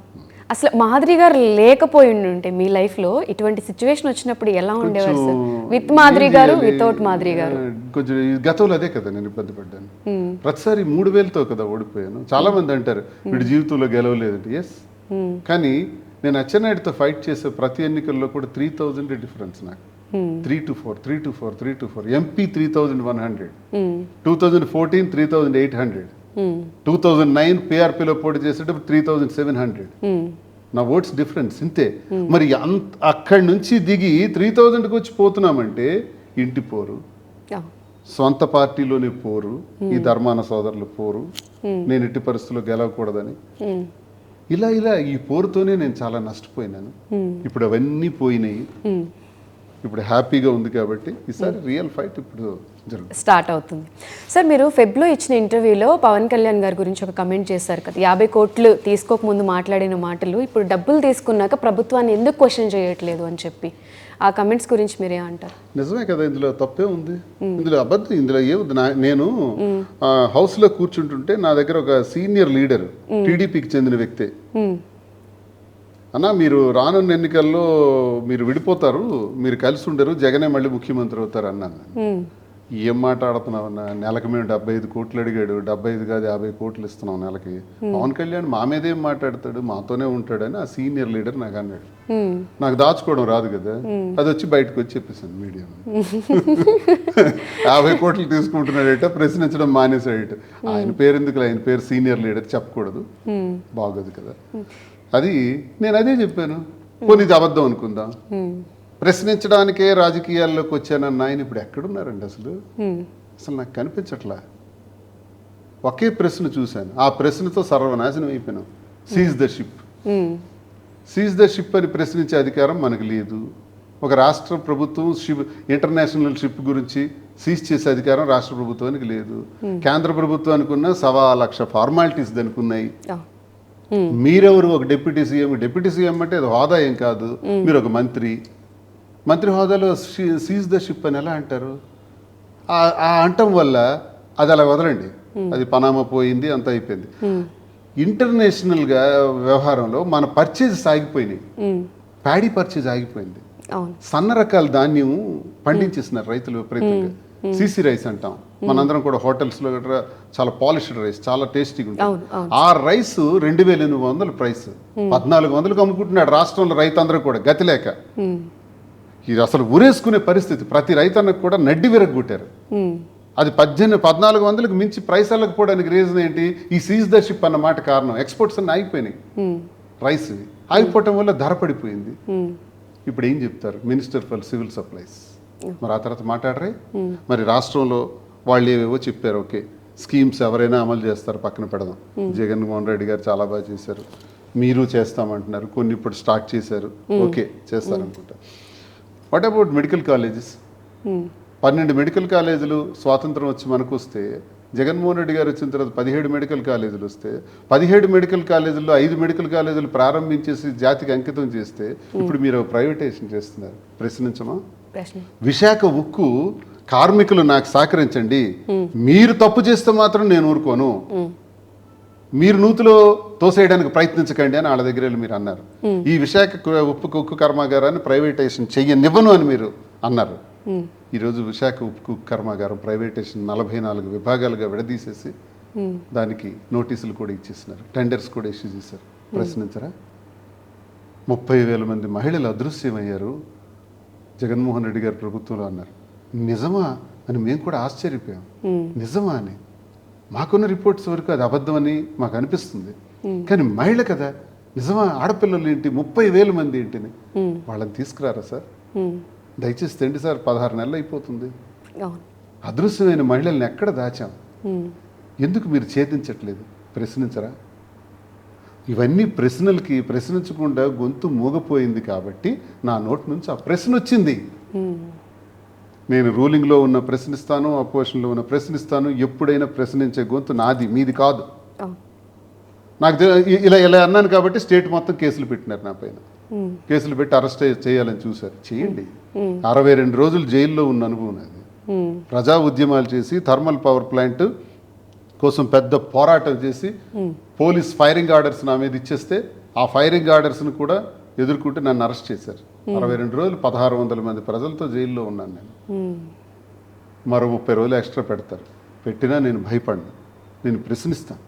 అసలు మాధురి గారు లేకపోయి ఉంటే మీ లైఫ్లో ఇటువంటి సిచ్యువేషన్ వచ్చినప్పుడు ఎలా ఉండేవారు సార్? విత్ మాధురి గారు, వితౌట్ మాధురి గారు? కొంచెం గతంలో అదే కదా నేను ఇబ్బంది పడ్డాను. ప్రతిసారి 3,000తో కదా ఓడిపోయాను. చాలా మంది అంటారు వీడి జీవితంలో గెలవలేదంటే. ఎస్, కానీ నేను అచ్చెన్నాయుడితో ఫైట్ చేసే ప్రతి ఎన్నికల్లో కూడా 3,000 డిఫరెన్స్ నాకు. 3 to 4 ఎంపీ 3,100, 2014 3,800, 2009 పిఆర్పిలో పోటీ చేసేటప్పుడు 3,700. నా ఓట్స్ డిఫరెన్స్ ఇంతే. మరి అక్కడి నుంచి దిగి 3,000కి వచ్చి పోతున్నామంటే ఇంటి పోరు, సొంత పార్టీలోనే పోరు, ఈ ధర్మాన సోదరులు పోరు, నేను ఎట్టి పరిస్థితుల్లో గెలవకూడదని, ఇలా ఈ పోరుతోనే నేను చాలా నష్టపోయినాను. ఇప్పుడు అవన్నీ పోయినాయి. ఇప్పుడు హ్యాపీగా ఉంది కాబట్టి ఈసారి రియల్ ఫైట్ ఇప్పుడు స్టార్ట్ అవుతుంది. సార్ మీరు ఫెబ్లో ఇచ్చిన ఇంటర్వ్యూలో పవన్ కళ్యాణ్ గారి గురించి ఒక కమెంట్ చేశారు కదా, 50 కోట్లు తీసుకోకముందు మాట్లాడిన మాటలు ఇప్పుడు డబ్బులు తీసుకున్నాక ప్రభుత్వాన్ని ఎందుకు క్వశ్చన్ చేయట్లేదు అని చెప్పి, ఆ కమెంట్స్ గురించి మీరేమంటారు? నిజమే కదా, ఇందులో తప్పే ఉంది, ఇందులో అబద్ధం, ఇందులో ఏముంది. నేను హౌస్లో కూర్చుంటుంటే నా దగ్గర ఒక సీనియర్ లీడర్, టీడీపీకి చెందిన వ్యక్తే, అన్నా మీరు రానున్న ఎన్నికల్లో మీరు విడిపోతారు, మీరు కలిసి ఉండరు, జగనే మళ్ళీ ముఖ్యమంత్రి అవుతారు అన్నాను. ఏం మాట్లాడుతున్నావు అన్న, నెలకు మేము 75 కోట్లు అడిగాడు, 75 కాదు 50 కోట్లు ఇస్తున్నాం నెలకి. పవన్ కళ్యాణ్ మా మీద ఏం మాట్లాడతాడు, మాతోనే ఉంటాడని ఆ సీనియర్ లీడర్ నాకు అన్నాడు. నాకు దాచుకోవడం రాదు కదా, అది వచ్చి బయటకు వచ్చి చెప్పేసాను మీడియా. 50 కోట్లు తీసుకుంటున్నాడట, ప్రశ్నించడం మానేసాడట. ఆయన పేరు ఎందుకు, ఆయన పేరు సీనియర్ లీడర్ చెప్పకూడదు, బాగోదు కదా. అది నేను అదే చెప్పాను. పోనీ ఇది అబద్ధం అనుకుందాం, ప్రశ్నించడానికే రాజకీయాల్లోకి వచ్చానన్న ఆయన ఇప్పుడు ఎక్కడున్నారండి? అసలు నాకు కనిపించట్లా. ఒకే ప్రశ్న చూశాను, ఆ ప్రశ్నతో సర్వనాశనం అయిపోయినాం. సీజ్ ద షిప్ అని ప్రశ్నించే అధికారం మనకు లేదు. ఒక రాష్ట్ర ప్రభుత్వం ఇంటర్నేషనల్ షిప్ గురించి సీజ్ చేసే అధికారం రాష్ట్ర ప్రభుత్వానికి లేదు. కేంద్ర ప్రభుత్వానికి ఉన్న 1,00,000 ఫార్మాలిటీస్ దానికి ఉన్నాయి. మీరెవరు? ఒక డిప్యూటీ సీఎం అంటే అది హోదా ఏం కాదు. మీరు ఒక మంత్రి హోదాలో సీజ్ ద షిప్ అని ఎలా అంటారు? ఆ అంటం వల్ల అది అలా వదలండి, అది పనామా పోయింది, అంత అయిపోయింది. ఇంటర్నేషనల్గా వ్యవహారంలో మన పర్చేజ్ ఆగిపోయినాయి, ప్యాడీ పర్చేజ్ ఆగిపోయింది. సన్న రకాల ధాన్యం పండించేస్తున్నారు రైతులు విపరీతంగా. సీసీ రైస్ అంటాం మనందరం కూడా, హోటల్స్లో గట్రా చాలా పాలిష్డ్ రైస్, చాలా టేస్టీగా ఉంటుంది. ఆ రైస్ 2,800 ప్రైస్, 1,400కి అమ్ముకుంటున్నాడు రాష్ట్రంలో రైతు అందరూ కూడా గతి లేక. ఇది అసలు ఊరేసుకునే పరిస్థితి. ప్రతి రైతన్నకు కూడా నడ్డి విరగొట్టారు. అది 1,400కి మించి ప్రైస్ వెళ్ళకపోవడానికి రీజన్ ఏంటి? ఈ సీజ్ ద షిప్ అన్న మాట కారణం. ఎక్స్పోర్ట్స్ అన్నీ ఆగిపోయినాయి రైస్. ఆగిపోవటం వల్ల ధర పడిపోయింది. ఇప్పుడు ఏం చెప్తారు మినిస్టర్ ఫర్ సివిల్ సప్లైస్, మరి ఆ తర్వాత మాట్లాడరే. మరి రాష్ట్రంలో వాళ్ళు ఏవేవో చెప్పారు, ఓకే స్కీమ్స్ ఎవరైనా అమలు చేస్తారు, పక్కన పెడదాం. జగన్మోహన్ రెడ్డి గారు చాలా బాగా చేశారు, మీరు చేస్తామంటున్నారు, కొన్ని ఇప్పుడు స్టార్ట్ చేశారు, ఓకే చేస్తారనుకుంటా. What about medical colleges? 12 medical కాలేజీలు స్వాతంత్రం వచ్చి మనకు వస్తే, జగన్మోహన్ రెడ్డి గారు వచ్చిన తర్వాత 17 మెడికల్ కాలేజీలు వస్తే, 17 మెడికల్ కాలేజీల్లో 5 మెడికల్ కాలేజీలు ప్రారంభించేసి జాతికి అంకితం చేస్తే, ఇప్పుడు మీరు ప్రైవేటైజేషన్ చేస్తున్నారు. ప్రశ్నించమా? విశాఖ ఉక్కు కార్మికులు నాకు సహకరించండి, మీరు తప్పు చేస్తే మాత్రం నేను ఊరుకోను, మీరు నూతిలో తోసేయడానికి ప్రయత్నించకండి అని వాళ్ళ దగ్గర వెళ్ళి మీరు అన్నారు. ఈ విశాఖ ఉక్కు కర్మాగారాన్ని ప్రైవేటైజేషన్ చెయ్యనివ్వను అని మీరు అన్నారు. ఈరోజు విశాఖ ఉక్కు కర్మాగారం ప్రైవేటైజేషన్ 44 విభాగాలుగా విడదీసేసి దానికి నోటీసులు కూడా ఇచ్చేసినారు, టెండర్స్ కూడా ఇష్యూ చేశారు. ప్రశ్నించరా? 30,000 మంది మహిళలు అదృశ్యమయ్యారు జగన్మోహన్ రెడ్డి గారి ప్రభుత్వంలో అన్నారు. నిజమా అని మేము కూడా ఆశ్చర్యపోయాం. నిజమా అని మాకున్న రిపోర్ట్స్ వరకు అది అబద్ధమని మాకు అనిపిస్తుంది. కానీ మహిళ కదా, నిజమా? ఆడపిల్లలు ఏంటి, 30,000 మంది ఏంటిని వాళ్ళని తీసుకురారా సార్? దయచేసి తెండి సార్, 16 నెలలు అయిపోతుంది. అదృశ్యమైన మహిళల్ని ఎక్కడ దాచాం? ఎందుకు మీరు ఛేదించట్లేదు? ప్రశ్నించరా? ఇవన్నీ ప్రశ్నలకి ప్రశ్నించకుండా గొంతు మూగపోయింది కాబట్టి నా నోటి నుంచి ఆ ప్రశ్న వచ్చింది. నేను రూలింగ్లో ఉన్న ప్రశ్నిస్తాను, అపోజిషన్లో ఉన్న ప్రశ్నిస్తాను. ఎప్పుడైనా ప్రశ్నించే గొంతు నాది, మీది కాదు. నాకు ఇలా ఇలా అన్నాను కాబట్టి స్టేట్ మొత్తం కేసులు పెట్టినారు నా పైన. కేసులు పెట్టి అరెస్ట్ చేయాలని చూశారు. చేయండి. 62 రోజులు జైల్లో ఉన్న అనుభవం అది. ప్రజా ఉద్యమాలు చేసి థర్మల్ పవర్ ప్లాంట్ కోసం పెద్ద పోరాటం చేసి పోలీస్ ఫైరింగ్ ఆర్డర్స్ నా మీద ఇచ్చేస్తే ఆ ఫైరింగ్ ఆర్డర్స్ని కూడా ఎదుర్కొంటే నన్ను అరెస్ట్ చేశారు. 62 రోజులు 1600 మంది ప్రజలతో జైల్లో ఉన్నాను నేను. మరో 30 రోజులు ఎక్స్ట్రా పెడతారు. పెట్టినా నేను భయపడను, నేను ప్రశ్నిస్తాను.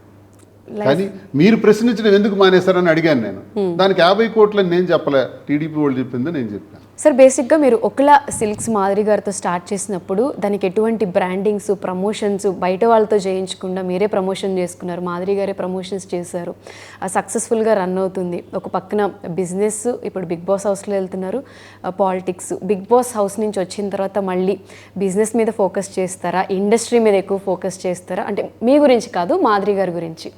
కానీ మీరు ప్రశ్నించడం ఎందుకు మానేశారని అడిగాను నేను. దానికి 50 కోట్లని నేను చెప్పలే, టీడీపీ వాళ్ళు చెప్పిందో నేను చెప్పాను. సార్, బేసిక్గా మీరు ఒకలా సిల్క్స్ మాదిరి గారితో స్టార్ట్ చేసినప్పుడు దానికి ఎటువంటి బ్రాండింగ్స్, ప్రమోషన్స్ బయట వాళ్ళతో చేయించకుండా మీరే ప్రమోషన్ చేసుకున్నారు, మాదిరి గారే ప్రమోషన్స్ చేశారు. సక్సెస్ఫుల్గా రన్ అవుతుంది. ఒక పక్కన బిజినెస్, ఇప్పుడు బిగ్ బాస్ హౌస్లో వెళ్తున్నారు, పాలిటిక్స్. బిగ్ బాస్ హౌస్ నుంచి వచ్చిన తర్వాత మళ్ళీ బిజినెస్ మీద ఫోకస్ చేస్తారా, ఇండస్ట్రీ మీద ఎక్కువ ఫోకస్ చేస్తారా? అంటే మీ గురించి కాదు, మాదిరి గారి గురించి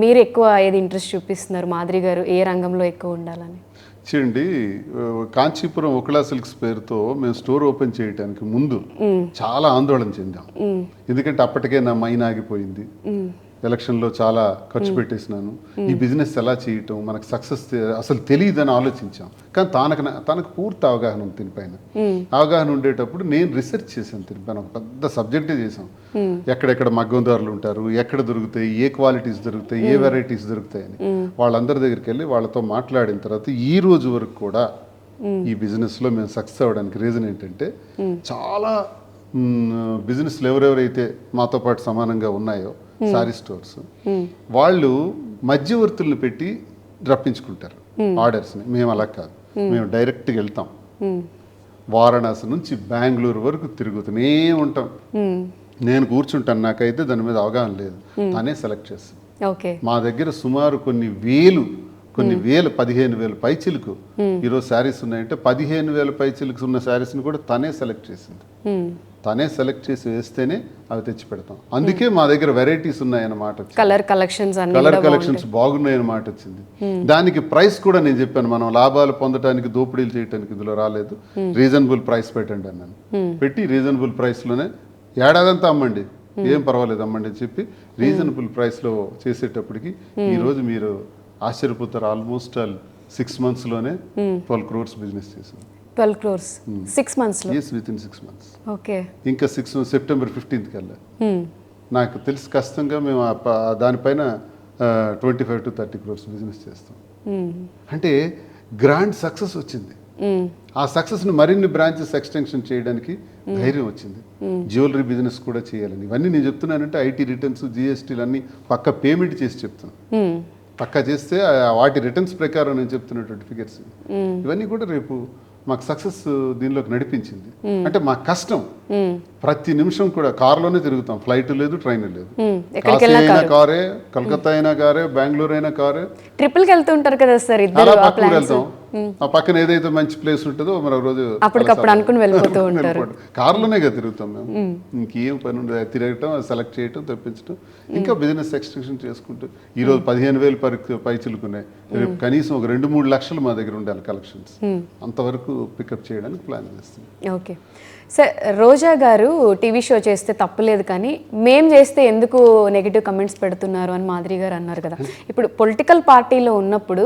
మీరు ఎక్కువ ఏది ఇంట్రెస్ట్ చూపిస్తున్నారు? మాదిరి గారు ఏ రంగంలో ఎక్కువ ఉండాలని? చూడండి, కాంచీపురం ఒకలా సిల్క్స్ పేరుతో మేము స్టోర్ ఓపెన్ చేయడానికి ముందు చాలా ఆందోళన చెందాం. ఎందుకంటే అప్పటికే నా మైన్ ఆగిపోయింది, ఎలక్షన్లో చాలా ఖర్చు పెట్టేసినాను, ఈ బిజినెస్ ఎలా చేయటం, మనకు సక్సెస్ అసలు తెలియదని ఆలోచించాం. కానీ తనకు పూర్తి అవగాహన ఉంది దీనిపైన. అవగాహన ఉండేటప్పుడు నేను రీసెర్చ్ చేశాను దీనిపైన, ఒక పెద్ద సబ్జెక్టే చేసాం. ఎక్కడెక్కడ మగ్గందారులు ఉంటారు, ఎక్కడ దొరుకుతాయి, ఏ క్వాలిటీస్ దొరుకుతాయి, ఏ వెరైటీస్ దొరుకుతాయని వాళ్ళందరి దగ్గరికి వెళ్ళి వాళ్ళతో మాట్లాడిన తర్వాత ఈ రోజు వరకు కూడా ఈ బిజినెస్లో మేము సక్సెస్ అవ్వడానికి రీజన్ ఏంటంటే, చాలా బిజినెస్లు ఎవరెవరైతే మాతో పాటు సమానంగా ఉన్నాయో సారీ స్టోర్స్, వాళ్ళు మధ్యవర్తులను పెట్టి రప్పించుకుంటారు ఆర్డర్స్ని. మేము అలా కాదు, మేము డైరెక్ట్గా వెళ్తాం. వారణాసి నుంచి బెంగళూరు వరకు తిరుగుతూనే ఉంటాం. నేను కూర్చుంటాను, నాకైతే దాని మీద అవగాహన లేదు, తనే సెలెక్ట్ చేస్తాను. మా దగ్గర సుమారు కొన్ని వేలు 15,000 పైచిలకు ఈరోజు శారీస్ ఉన్నాయంటే 15,000 పైచిలకు ఉన్న శారీస్ని కూడా తనే సెలెక్ట్ చేసింది. తనే సెలెక్ట్ చేసి వేస్తేనే అవి తెచ్చి పెడతాం. అందుకే మా దగ్గర వెరైటీస్ ఉన్నాయన్నమాట, కలర్ కలెక్షన్స్ బాగున్నాయన్నమాట వచ్చింది. దానికి ప్రైస్ కూడా నేను చెప్పాను, మనం లాభాలు పొందడానికి దోపిడీలు చేయడానికి ఇందులో రాలేదు, రీజనబుల్ ప్రైస్ పెట్టండి అన్నాను. పెట్టి రీజనబుల్ ప్రైస్లోనే ఏడాదంతా అమ్మండి, ఏం పర్వాలేదు అమ్మండి అని చెప్పి రీజనబుల్ ప్రైస్లో చేసేటప్పటికి ఈరోజు మీరు ఆశ్చర్యపోతారు, ఆల్మోస్ట్ 6 monthsలోనే 12 crores బిజినెస్ చేసాం. 12 crores 6 months? Yes, within 6 months. Okay. ఇంకా September 15th కల్లా నాకు తెలిసి కష్టంగా మేము దానిపైన 25 to 30 crores బిజినెస్ చేస్తాం. అంటే గ్రాండ్ సక్సెస్ వచ్చింది. ఆ సక్సెస్ని మరిన్ని బ్రాంచెస్ ఎక్స్టెన్షన్ చేయడానికి ధైర్యం వచ్చింది. జ్యువెలరీ బిజినెస్ కూడా చేయాలని. ఇవన్నీ నేను చెప్తున్నానంటే ఐటీ రిటర్న్స్, జిఎస్టీలు అన్నీ పక్క పేమెంట్ చేసి చెప్తున్నాను. పక్కా చేస్తే వాటి రిటర్న్స్ ప్రకారం నేను చెప్తున్నటువంటి ఫిగర్స్ ఇవన్నీ కూడా రేపు మాకు సక్సెస్ దీనిలోకి నడిపించింది. అంటే మా కష్టం ప్రతి నిమిషం కూడా కారులోనే తిరుగుతాం, ఫ్లైట్ లేదు, ట్రైన్ లేదు. కాశీ అయినా కారే, కలకత్తా అయినా కారే, బెంగళూరు అయినా కారే. ట్రిపుల్కి వెళ్తూ ఉంటారు కదా సార్ అలా ఇద్దరు పక్కన వెళ్తాం. ఆ పక్కన ఏదైతే మంచి ప్లేస్ ఉంటుందో మరో రోజు అప్పటికప్పుడు అనుకుని వెళ్ళిపోతూ ఉంటారు. కారులోనే కదా తిరుగుతాం మేము. ఇంకేం పని ఉండదు, తిరగటం, సెలెక్ట్ చేయటం, తెప్పించడం, ఇంకా బిజినెస్ ఎక్స్టెన్షన్ చేసుకుంటూ ఈరోజు 15,000 పైచిలుకున్నాయి. రేపు కనీసం ఒక 2-3 లక్షలు మా దగ్గర ఉండాలి కలెక్షన్స్. అంతవరకు పికప్ చేయడానికి ప్లాన్ చేస్తున్నాం. ఓకే సార్, రోజా గారు టీవీ షో చేస్తే తప్పులేదు, కానీ మేం చేస్తే ఎందుకు నెగిటివ్ కమెంట్స్ పెడుతున్నారు అని మాధురి గారు అన్నారు కదా. ఇప్పుడు పొలిటికల్ పార్టీలో ఉన్నప్పుడు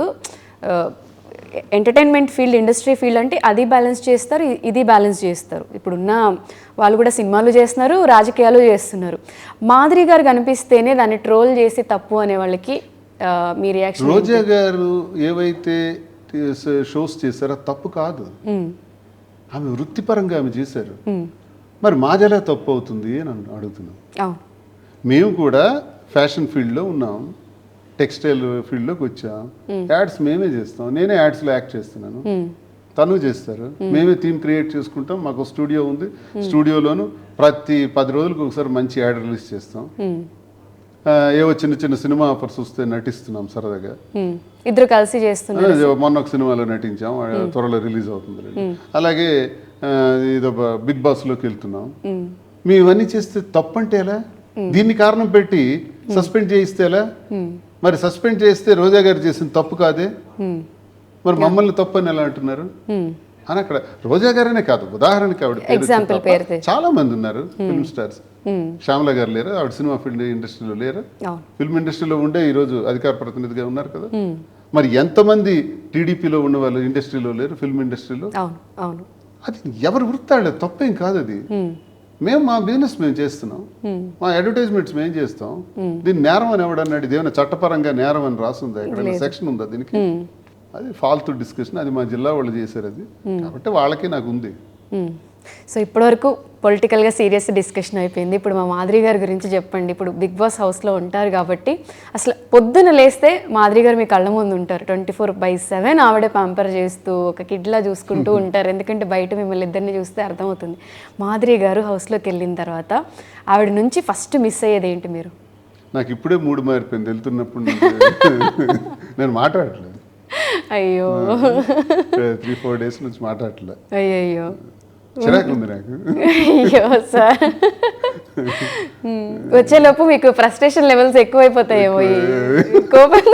ఎంటర్టైన్మెంట్ ఫీల్డ్, ఇండస్ట్రీ ఫీల్డ్ అంటే అది బ్యాలెన్స్ చేస్తారు, ఇది బ్యాలెన్స్ చేస్తారు. ఇప్పుడున్న వాళ్ళు కూడా సినిమాలు చేస్తున్నారు, రాజకీయాలు చేస్తున్నారు. మాధురి గారు కనిపిస్తేనే దాన్ని ట్రోల్ చేసి తప్పు అనే వాళ్ళకి మీ రియాక్షన్? రోజా గారు ఏవైతే షోస్ చేశారో తప్పు కాదు, ఆమె వృత్తిపరంగా ఆమె చేశారు. మరి మాదెలా తప్పు అవుతుంది అని అడుగుతున్నాం. మేము కూడా ఫ్యాషన్ ఫీల్డ్లో ఉన్నాం, టెక్స్టైల్ ఫీల్డ్లోకి వచ్చాం, యాడ్స్ మేమే చేస్తాం. నేనే యాడ్స్లో యాక్ట్ చేస్తున్నాను, తను చేస్తారు. మేమే థీమ్ క్రియేట్ చేసుకుంటాం. మాకు స్టూడియో ఉంది, స్టూడియోలోను ప్రతి 10 రోజులకు ఒకసారి మంచి యాడ్ రిలీజ్ చేస్తాం. ఏవో చిన్న చిన్న సినిమా ఆఫర్స్ వస్తే నటిస్తున్నాం సరదాగా. ఇద్దరు కలిసి చేస్తున్నారు. మొన్న ఒక సినిమాలో నటించాం, త్వరలో రిలీజ్ అవుతుంది. అలాగే ఇదో బిగ్ బాస్లోకి వెళ్తున్నాం. మేము ఇవన్నీ చేస్తే తప్పంటే ఎలా? దీన్ని కారణం పెట్టి సస్పెండ్ చేయిస్తే ఎలా? మరి సస్పెండ్ చేస్తే రోజా గారు చేసిన తప్పు కాదే, మరి మమ్మల్ని తప్పు అని ఎలా అంటున్నారు అని. అక్కడ రోజా గారనే కాదు, ఉదాహరణకి ఆవిడ చాలా మంది ఉన్నారు ఫిల్మ్ స్టార్స్. శ్యామల గారు లేరు, ఆవిడ సినిమా ఫీల్డ్ ఇండస్ట్రీలో లేరు, ఫిల్మ్ ఇండస్ట్రీలో ఉండే ఈరోజు అధికార ప్రతినిధిగా ఉన్నారు కదా. మరి ఎంతమంది టీడీపీలో ఉన్న వాళ్ళు ఇండస్ట్రీలో లేరు, ఫిల్మ్ ఇండస్ట్రీలో? అది ఎవరు వృత్తాళ్ళే, తప్పేం కాదు అది. మేము మా బిజినెస్ మేము చేస్తున్నాం, మా అడ్వర్టైజ్మెంట్స్ మేము చేస్తాం. దీన్ని నేరం అని ఎవడన్నాడు? ఇదేమైనా చట్టపరంగా నేరం అని రాస్తుందా? ఎక్కడైనా సెక్షన్ ఉందా దీనికి? అది ఫాల్తూ డిస్కషన్. అది మా జిల్లా వాళ్ళు చేశారు అది, కాబట్టి వాళ్ళకి నాకు ఉంది. సో ఇప్పటివరకు పొలిటికల్గా సీరియస్ డిస్కషన్ అయిపోయింది. ఇప్పుడు మా మాధురి గారి గురించి చెప్పండి. ఇప్పుడు బిగ్ బాస్ హౌస్లో ఉంటారు కాబట్టి అసలు పొద్దున లేస్తే మాధురి గారు మీ కళ్ళ ముందు ఉంటారు. 24/7 ఆవిడే పంపర్ చేస్తూ ఒక కిడ్లా చూసుకుంటూ ఉంటారు. ఎందుకంటే బయట మిమ్మల్ని ఇద్దరిని చూస్తే అర్థమవుతుంది. మాధురి గారు హౌస్లోకి వెళ్ళిన తర్వాత ఆవిడ నుంచి ఫస్ట్ మిస్ అయ్యేది ఏంటి మీరు? నాకు ఇప్పుడే మూడు మారిపోయింది వెళ్తున్నప్పుడు. నేను మాట్లాడట్లేదు, అయ్యో 3-4 డేస్ నుంచి మాట్లాడట్లేదు. అయ్యయ్యో, చిరాకు ఉంది నాకు. అయ్యో సార్, వచ్చేలోపు మీకు ఫ్రస్ట్రేషన్ లెవెల్స్ ఎక్కువైపోతాయేమో, కోపం.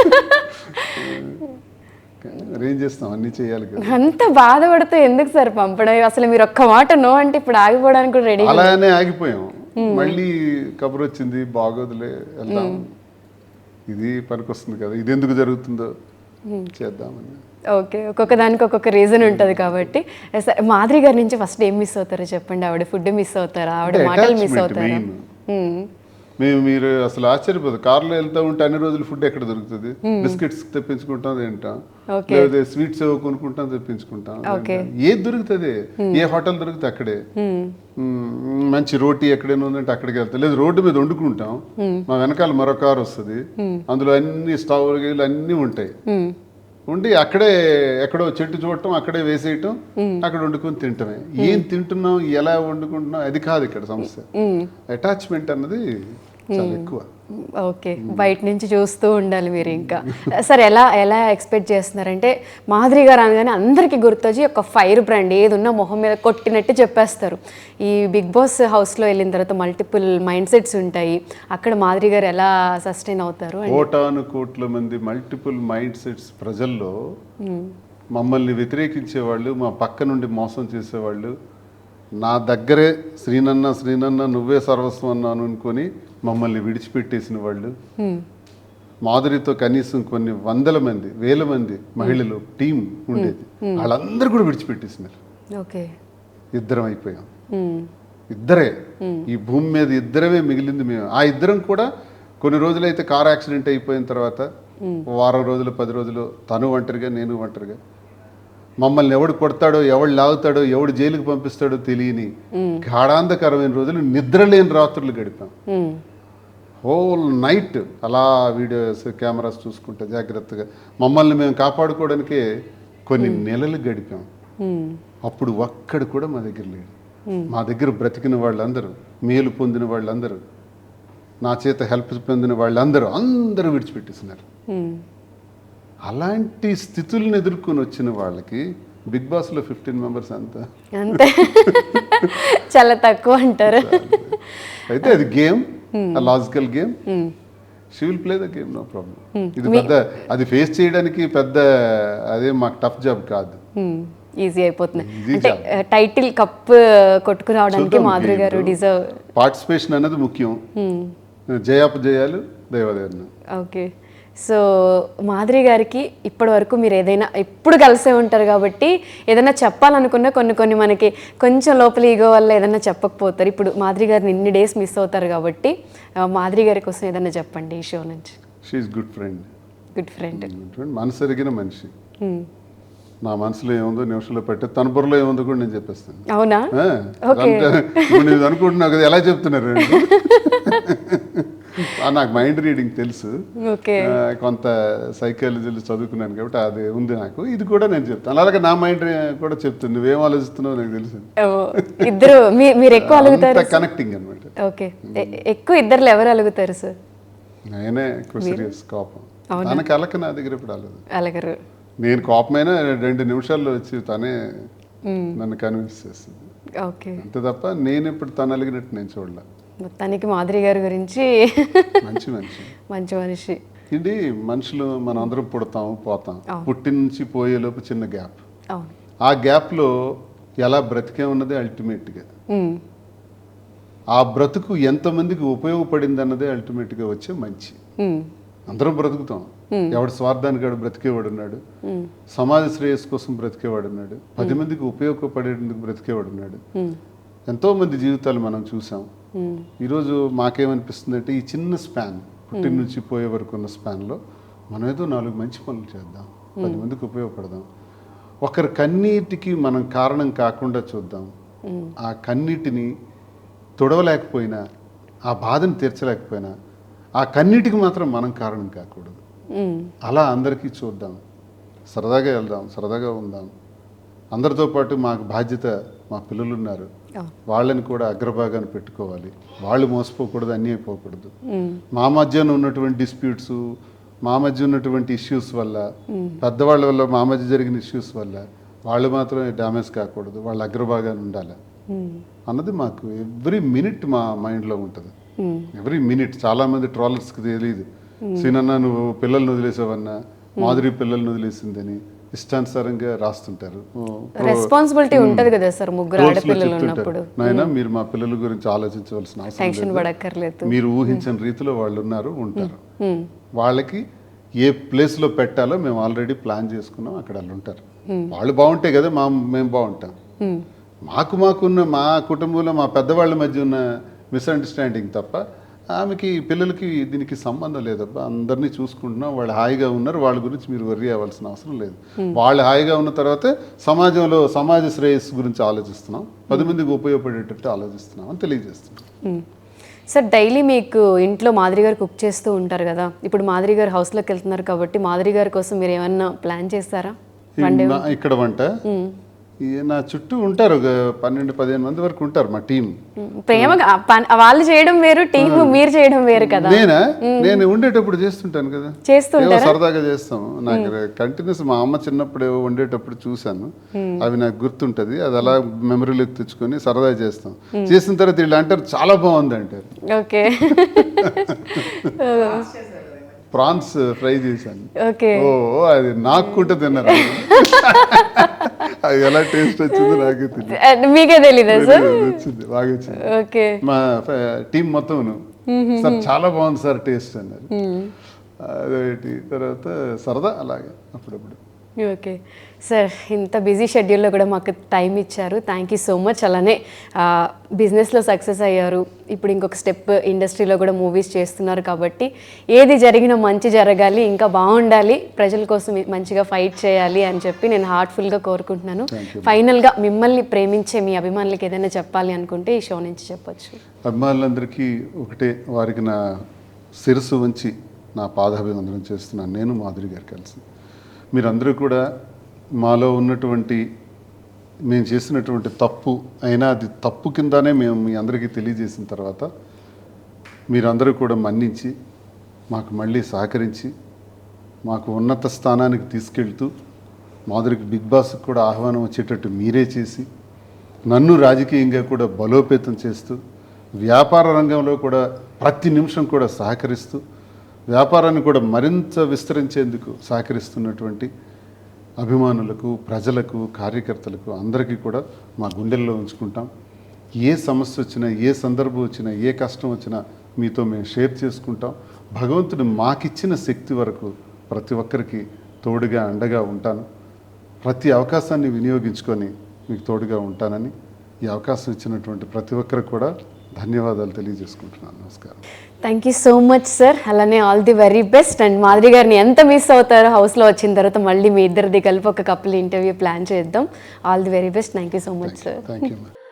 ఏం చేస్తాం, అన్ని చేయాలి కదా. అంత బాధపడితే ఎందుకు సార్ పంపడం? అసలు మీరు ఒక్క మాట నో అంటే ఇప్పుడు ఆగిపోవడానికి కూడా రెడీ. అలానే ఆగిపోయాం. మళ్ళీ కబురు వచ్చింది, బాగోదులే వెళ్దాం, ఇది పనికొస్తుంది కదా, ఇది ఎందుకు జరుగుతుందో చేద్దామని. ఓకే, ఒక్కొక్క దానికి ఒక్కొక్క రీజన్ ఉంటుంది కాబట్టి. మాధురి గారి నుంచి ఫస్ట్ ఏం మిస్ అవుతారో చెప్పండి. ఆవిడ ఫుడ్ మిస్ అవుతారా, ఆవిడ మాటలు మిస్ అవుతారా? మీరు అసలు ఆశ్చర్యపోదు, కార్లో వెళ్తా ఉంటే అన్ని రోజులు ఫుడ్ ఎక్కడ దొరుకుతుంది? బిస్కెట్స్ తెప్పించుకుంటాం, తింటాం, లేదా స్వీట్స్ కొనుక్కుంటాం, తెప్పించుకుంటాం. ఏది దొరుకుతుంది, ఏ హోటల్ దొరికితే అక్కడే. మంచి రోటీ ఎక్కడైనా ఉందంటే అక్కడికి వెళ్తాం, లేదు రోడ్డు మీద వండుకుంటాం. మా వెనకాల మరో కారు వస్తుంది, అందులో అన్ని స్టవ్ అన్నీ ఉంటాయి. ఉండి అక్కడే ఎక్కడో చెట్టు చూడటం, అక్కడే వేసేయటం, అక్కడ వండుకొని తింటమే. ఏం తింటున్నాం, ఎలా వండుకుంటున్నాం, అది కాదు ఇక్కడ సమస్య. అటాచ్మెంట్ అన్నది చాలా ఎక్కువ. ఓకే, బయట నుంచి చూస్తూ ఉండాలి మీరు. ఇంకా సార్ ఎలా ఎక్స్పెక్ట్ చేస్తున్నారంటే, మాధురి గారు అనగానే అందరికీ గుర్తొచ్చి ఒక ఫైర్ బ్రాండ్ ఏది ఉన్నా మొహం మీద కొట్టినట్టు చెప్పేస్తారు. ఈ బిగ్ బాస్ హౌస్లో వెళ్ళిన తర్వాత మల్టిపుల్ మైండ్ సెట్స్ ఉంటాయి, అక్కడ మాధురి గారు ఎలా సస్టైన్ అవుతారు? కోటాను కోట్ల మంది మల్టిపుల్ మైండ్ సెట్స్ ప్రజల్లో మమ్మల్ని వ్యతిరేకించేవాళ్ళు, మా పక్క నుండి మోసం చేసేవాళ్ళు, నా దగ్గరే శ్రీనన్న నువ్వే సర్వస్వం అన్నాను అనుకొని మమ్మల్ని విడిచిపెట్టేసిన వాళ్ళు, మాధురితో కనీసం కొన్ని 100 మంది 1000 మంది మహిళలు టీం ఉండేది, వాళ్ళందరూ కూడా విడిచిపెట్టేసినారు. ఇద్దరం అయిపోయాం, ఇద్దరే ఈ భూమి మీద ఇద్దరమే మిగిలింది మేము. ఆ ఇద్దరం కూడా కొన్ని రోజులైతే కార్ యాక్సిడెంట్ అయిపోయిన తర్వాత వారం రోజులు 10 రోజులు తను ఒంటరిగా, నేను ఒంటరిగా, మమ్మల్ని ఎవడు కొడతాడో, ఎవడు లాగుతాడో, ఎవడు జైలుకి పంపిస్తాడో తెలియని గాఢాంధకరమైన రోజులు, నిద్రలేని రాత్రులు గడిపాం. హోల్ నైట్ అలా వీడియోస్ కెమెరాస్ చూసుకుంటే జాగ్రత్తగా మమ్మల్ని మేము కాపాడుకోవడానికే కొన్ని నెలలు గడిపాం. అప్పుడు ఒక్కడు కూడా మా దగ్గర లేడు. మా దగ్గర బ్రతికిన వాళ్ళందరూ, మేలు పొందిన వాళ్ళందరూ, నా చేత హెల్ప్ పొందిన వాళ్ళందరూ అందరూ విడిచిపెట్టేస్తున్నారు. అలాంటి స్థితులను ఎదుర్కొని వచ్చిన వాళ్ళకి బిగ్ బాస్లో 15 మెంబర్స్ అంతా అంతే చాలా తక్కువ అంటారు. అయితే అది game, logical game. She will play the game, no problem. ఇది పెద్ద అది ఫేస్ చేయడానికి పెద్ద అదే మాకు టఫ్ జాబ్ కాదు, ఈజీ అయిపోతుంది. అంటే టైటిల్ కప్ కొట్టుకురావడానికి మాధురి గారు డిజర్వ్. పార్టిసిపేషన్ అనేది ముఖ్యం, జయాపజయాలు దైవదేవన. ఓకే, సో మాధురి గారికి ఇప్పటి వరకు మీరు ఏదైనా ఎప్పుడు కలిసే ఉంటారు కాబట్టి ఏదైనా చెప్పాలనుకున్నా కొన్ని మనకి కొంచెం లోపల ఈగో వల్ల ఏదైనా చెప్పకపోతారు. ఇప్పుడు మాధురి గారిని ఇన్ని డేస్ మిస్ అవుతారు కాబట్టి మాధురి గారి కోసం ఏదైనా చెప్పండి ఈ షో నుంచి. She is good friend. Good friend, మనసు ఎరిగిన మనిషి. నా మనసులో ఏముందో నిమిషంలో పెట్టే, తన బుర్రలో ఏముందో కూడా నేను చెప్పేస్తాను. అవునా? నేను అనుకుంటున్నా కదా, ఎలా చెప్తున్నారు నాకు మైండ్ రీడింగ్ తెలుసు, కొంత సైకాలజీలో చదువుకున్నాను కాబట్టి అది ఉంది నాకు. ఇది కూడా నేను చెప్తాను, అలాగే నా మైండ్ కూడా చెప్తుంది. నువ్వేం ఆలోచిస్తున్నావు నాకు తెలుసు. ఇద్దరు మీరు ఎక్కువ అలుగుతారు, కనెక్టింగ్ అనమాట. ఓకే, ఎక్కువ ఇద్దరు ఎవరు అలుగుతారు సార్? నేనే ఎక్కువ సీరియస్, కోపం. తనకి అలక నా దగ్గర ఇప్పుడు అలగరు. నేను కోపమైనా 2 నిమిషాల్లో వచ్చి తనే నన్ను కన్విన్స్ చేస్తుంది. ఓకే, అంతే తప్ప నేను ఇప్పుడు తను అలిగినట్టు నేను చూడలే. మొత్తానికి మాధురి గారి గురించి మంచి మనిషి, మంచి మనిషి. ఇది మనుషులు మనం అందరం పుడతాం పోతాం, పుట్టిన నుంచి పోయేలోపు చిన్న గ్యాప్. ఆ గ్యాప్లో ఎలా బ్రతికే ఉన్నదే అల్టిమేట్గా, ఆ బ్రతుకు ఎంతమందికి ఉపయోగపడింది అన్నదే అల్టిమేట్గా వచ్చే మంచి. అందరం బ్రతుకుతాం, ఎవడు స్వార్థానికి వాడు బ్రతికేవాడు ఉన్నాడు, సమాజ శ్రేయస్సు కోసం బ్రతికేవాడు ఉన్నాడు, 10 మందికి ఉపయోగపడేందుకు బ్రతికేవాడు ఉన్నాడు. ఎంతోమంది జీవితాలు మనం చూసాం. ఈరోజు మాకేమనిపిస్తుంది అంటే, ఈ చిన్న స్పాన్, పుట్టిన నుంచి పోయే వరకు ఉన్న స్పాన్లో మనం ఏదో 4 మంచి పనులు చేద్దాం, 10 మందికి ఉపయోగపడదాం. ఒకరి కన్నీటికి మనం కారణం కాకుండా చూద్దాం. ఆ కన్నీటిని తుడవలేకపోయినా, ఆ బాధను తీర్చలేకపోయినా, ఆ కన్నీటికి మాత్రం మనం కారణం కాకూడదు. అలా అందరికీ చూద్దాం, సరదాగా వెళ్దాం, సరదాగా ఉందాం. అందరితో పాటు మాకు బాధ్యత, మా పిల్లలు ఉన్నారు, వాళ్ళని కూడా అగ్రభాగాన్ని పెట్టుకోవాలి. వాళ్ళు మోసపోకూడదు, అన్యాయపోకూడదు. మా మధ్యన ఉన్నటువంటి డిస్ప్యూట్స్, మా మధ్య ఉన్నటువంటి ఇష్యూస్ వల్ల, పెద్దవాళ్ళ వల్ల, మా మధ్య జరిగిన ఇష్యూస్ వల్ల వాళ్ళు మాత్రమే డ్యామేజ్ కాకూడదు, వాళ్ళ అగ్రభాగాన్ని ఉండాలి అన్నది మాకు ఎవ్రీ మినిట్ మా మైండ్లో ఉంటుంది. Every minute. చాలామంది ట్రాలర్స్కి తెలియదు, సీనన్నా నువ్వు పిల్లల్ని వదిలేసావన్నా, మాధురి పిల్లల్ని వదిలేసిందని ఇష్టానుసారంగా రాస్తుంటారు. రెస్పాన్సిబిలిటీ ఉంటది కదా సార్, ముగ్గురు ఆడపిల్లలు ఉన్నప్పుడు. నాయనా మీరు మా పిల్లల గురించి ఆలోచించవలసిన అవసరం లేదు, మీరు ఊహించిన రీతిలో వాళ్ళు ఉన్నారు, ఉంటారు. వాళ్ళకి ఏ ప్లేస్లో పెట్టాలో మేము ఆల్రెడీ ప్లాన్ చేసుకున్నాం, అక్కడ వాళ్ళు ఉంటారు. వాళ్ళు బాగుంటే కదా మేము బాగుంటాం. మాకున్న మా కుటుంబంలో మా పెద్దవాళ్ళ మధ్య ఉన్న మిస్అండర్స్టాండింగ్ తప్ప ఆమెకి పిల్లలకి దీనికి సంబంధం లేదబ్బా. అందరినీ చూసుకుంటున్నాం, వాళ్ళు హాయిగా ఉన్నారు, వాళ్ళ గురించి మీరు వర్రీ అవ్వాల్సిన అవసరం లేదు. వాళ్ళు హాయిగా ఉన్న తర్వాతే సమాజంలో సమాజ శ్రేయస్సు గురించి ఆలోచిస్తున్నాం, 10 మందికి ఉపయోగపడేటట్టు ఆలోచిస్తున్నాం అని తెలియజేస్తున్నాం. సార్, డైలీ మీకు ఇంట్లో మాధురి గారు కుక్ చేస్తూ ఉంటారు కదా, ఇప్పుడు మాధురి గారు హౌస్లోకి వెళ్తున్నారు కాబట్టి మాధురి గారి కోసం మీరు ఏమన్నా ప్లాన్ చేస్తారా? ఇక్కడ వంట నా చుట్టూ ఉంటారు, 12-15 మంది వరకు ఉంటారు మా టీం. ప్రేమగా వాళ్ళు చేయడం వేరు, టీం మీరు చేయడం వేరు కదా. నేను ఉండేటప్పుడు చేస్తుంటాను కదా, సరదాగా చేస్తాం. నాకు కంటిన్యూస్ మా అమ్మ చిన్నప్పుడు వండేటప్పుడు చూశాను, అవి నాకు గుర్తుంటది. అది అలా మెమరీలోకి తెచ్చుకొని సరదాగా చేస్తాం. చేసిన తర్వాత వీళ్ళు అంటారు చాలా బాగుంది అంటారు. ఓకే, ప్రాన్స్ ఫ్రై చేశాను, ఓ అది నాకుంటే తిన్నారు. అది ఎలా టేస్ట్ వచ్చిందో నాకే తెలియదు, మీకే తెలీదా సార్? వచ్చింది, బాగా వచ్చింది. మా టీం మొత్తం సార్ చాలా బాగుంది సార్ టేస్ట్ అన్నారు. అదేంటి తర్వాత సరదా అలాగే అప్పుడప్పుడు. ఓకే సార్, ఇంత బిజీ షెడ్యూల్లో కూడా మాకు టైం ఇచ్చారు, థ్యాంక్ యూ సో మచ్. అలానే బిజినెస్లో సక్సెస్ అయ్యారు, ఇప్పుడు ఇంకొక స్టెప్ ఇండస్ట్రీలో కూడా మూవీస్ చేస్తున్నారు కాబట్టి ఏది జరిగినా మంచి జరగాలి, ఇంకా బాగుండాలి, ప్రజల కోసం మంచిగా ఫైట్ చేయాలి అని చెప్పి నేను హార్ట్ఫుల్గా కోరుకుంటున్నాను. ఫైనల్గా మిమ్మల్ని ప్రేమించే మీ అభిమానులకి ఏదైనా చెప్పాలి అనుకుంటే ఈ షో నుంచి చెప్పొచ్చు. అభిమానులందరికీ ఒకటే, వారికి నా శిరస్సు వంచి నా పాదాభివందనం చేస్తున్నాను. నేను మాధురి గారు కలిసి మీరందరూ కూడా మాలో ఉన్నటువంటి మేము చేసినటువంటి తప్పు అయినా అది తప్పు కిందనే మేము మీ అందరికీ తెలియజేసిన తర్వాత మీరందరూ కూడా మన్నించి మాకు మళ్ళీ సహకరించి మాకు ఉన్నత స్థానానికి తీసుకెళ్తూ మాధురికి బిగ్ బాస్కి కూడా ఆహ్వానం వచ్చేటట్టు మీరే చేసి నన్ను రాజకీయంగా కూడా బలోపేతం చేస్తూ వ్యాపార రంగంలో కూడా ప్రతి నిమిషం కూడా సహకరిస్తూ వ్యాపారాన్ని కూడా మరింత విస్తరించేందుకు సహకరిస్తున్నటువంటి అభిమానులకు, ప్రజలకు, కార్యకర్తలకు అందరికీ కూడా మా గుండెల్లో ఉంచుకుంటాం. ఏ సమస్య వచ్చినా, ఏ సందర్భం వచ్చినా, ఏ కష్టం వచ్చినా మీతో మేము షేర్ చేసుకుంటాం. భగవంతుడు మాకిచ్చిన శక్తి వరకు ప్రతి ఒక్కరికి తోడుగా అండగా ఉంటాను. ప్రతి అవకాశాన్ని వినియోగించుకొని మీకు తోడుగా ఉంటానని ఈ అవకాశం ఇచ్చినటువంటి ప్రతి ఒక్కరికి కూడా ధన్యవాదాలు తెలియజేసుకుంటున్నాను. నమస్కారం. Thank you so much sir. అలానే all the very best. And Madhuri గారిని ఎంత మిస్ అవుతారో హౌస్లో వచ్చిన తర్వాత మళ్ళీ మీ ఇద్దరిది కలిపి ఒక కపుల్ ఇంటర్వ్యూ ప్లాన్ చేద్దాం. All the very best. Thank you so much sir. Thank you.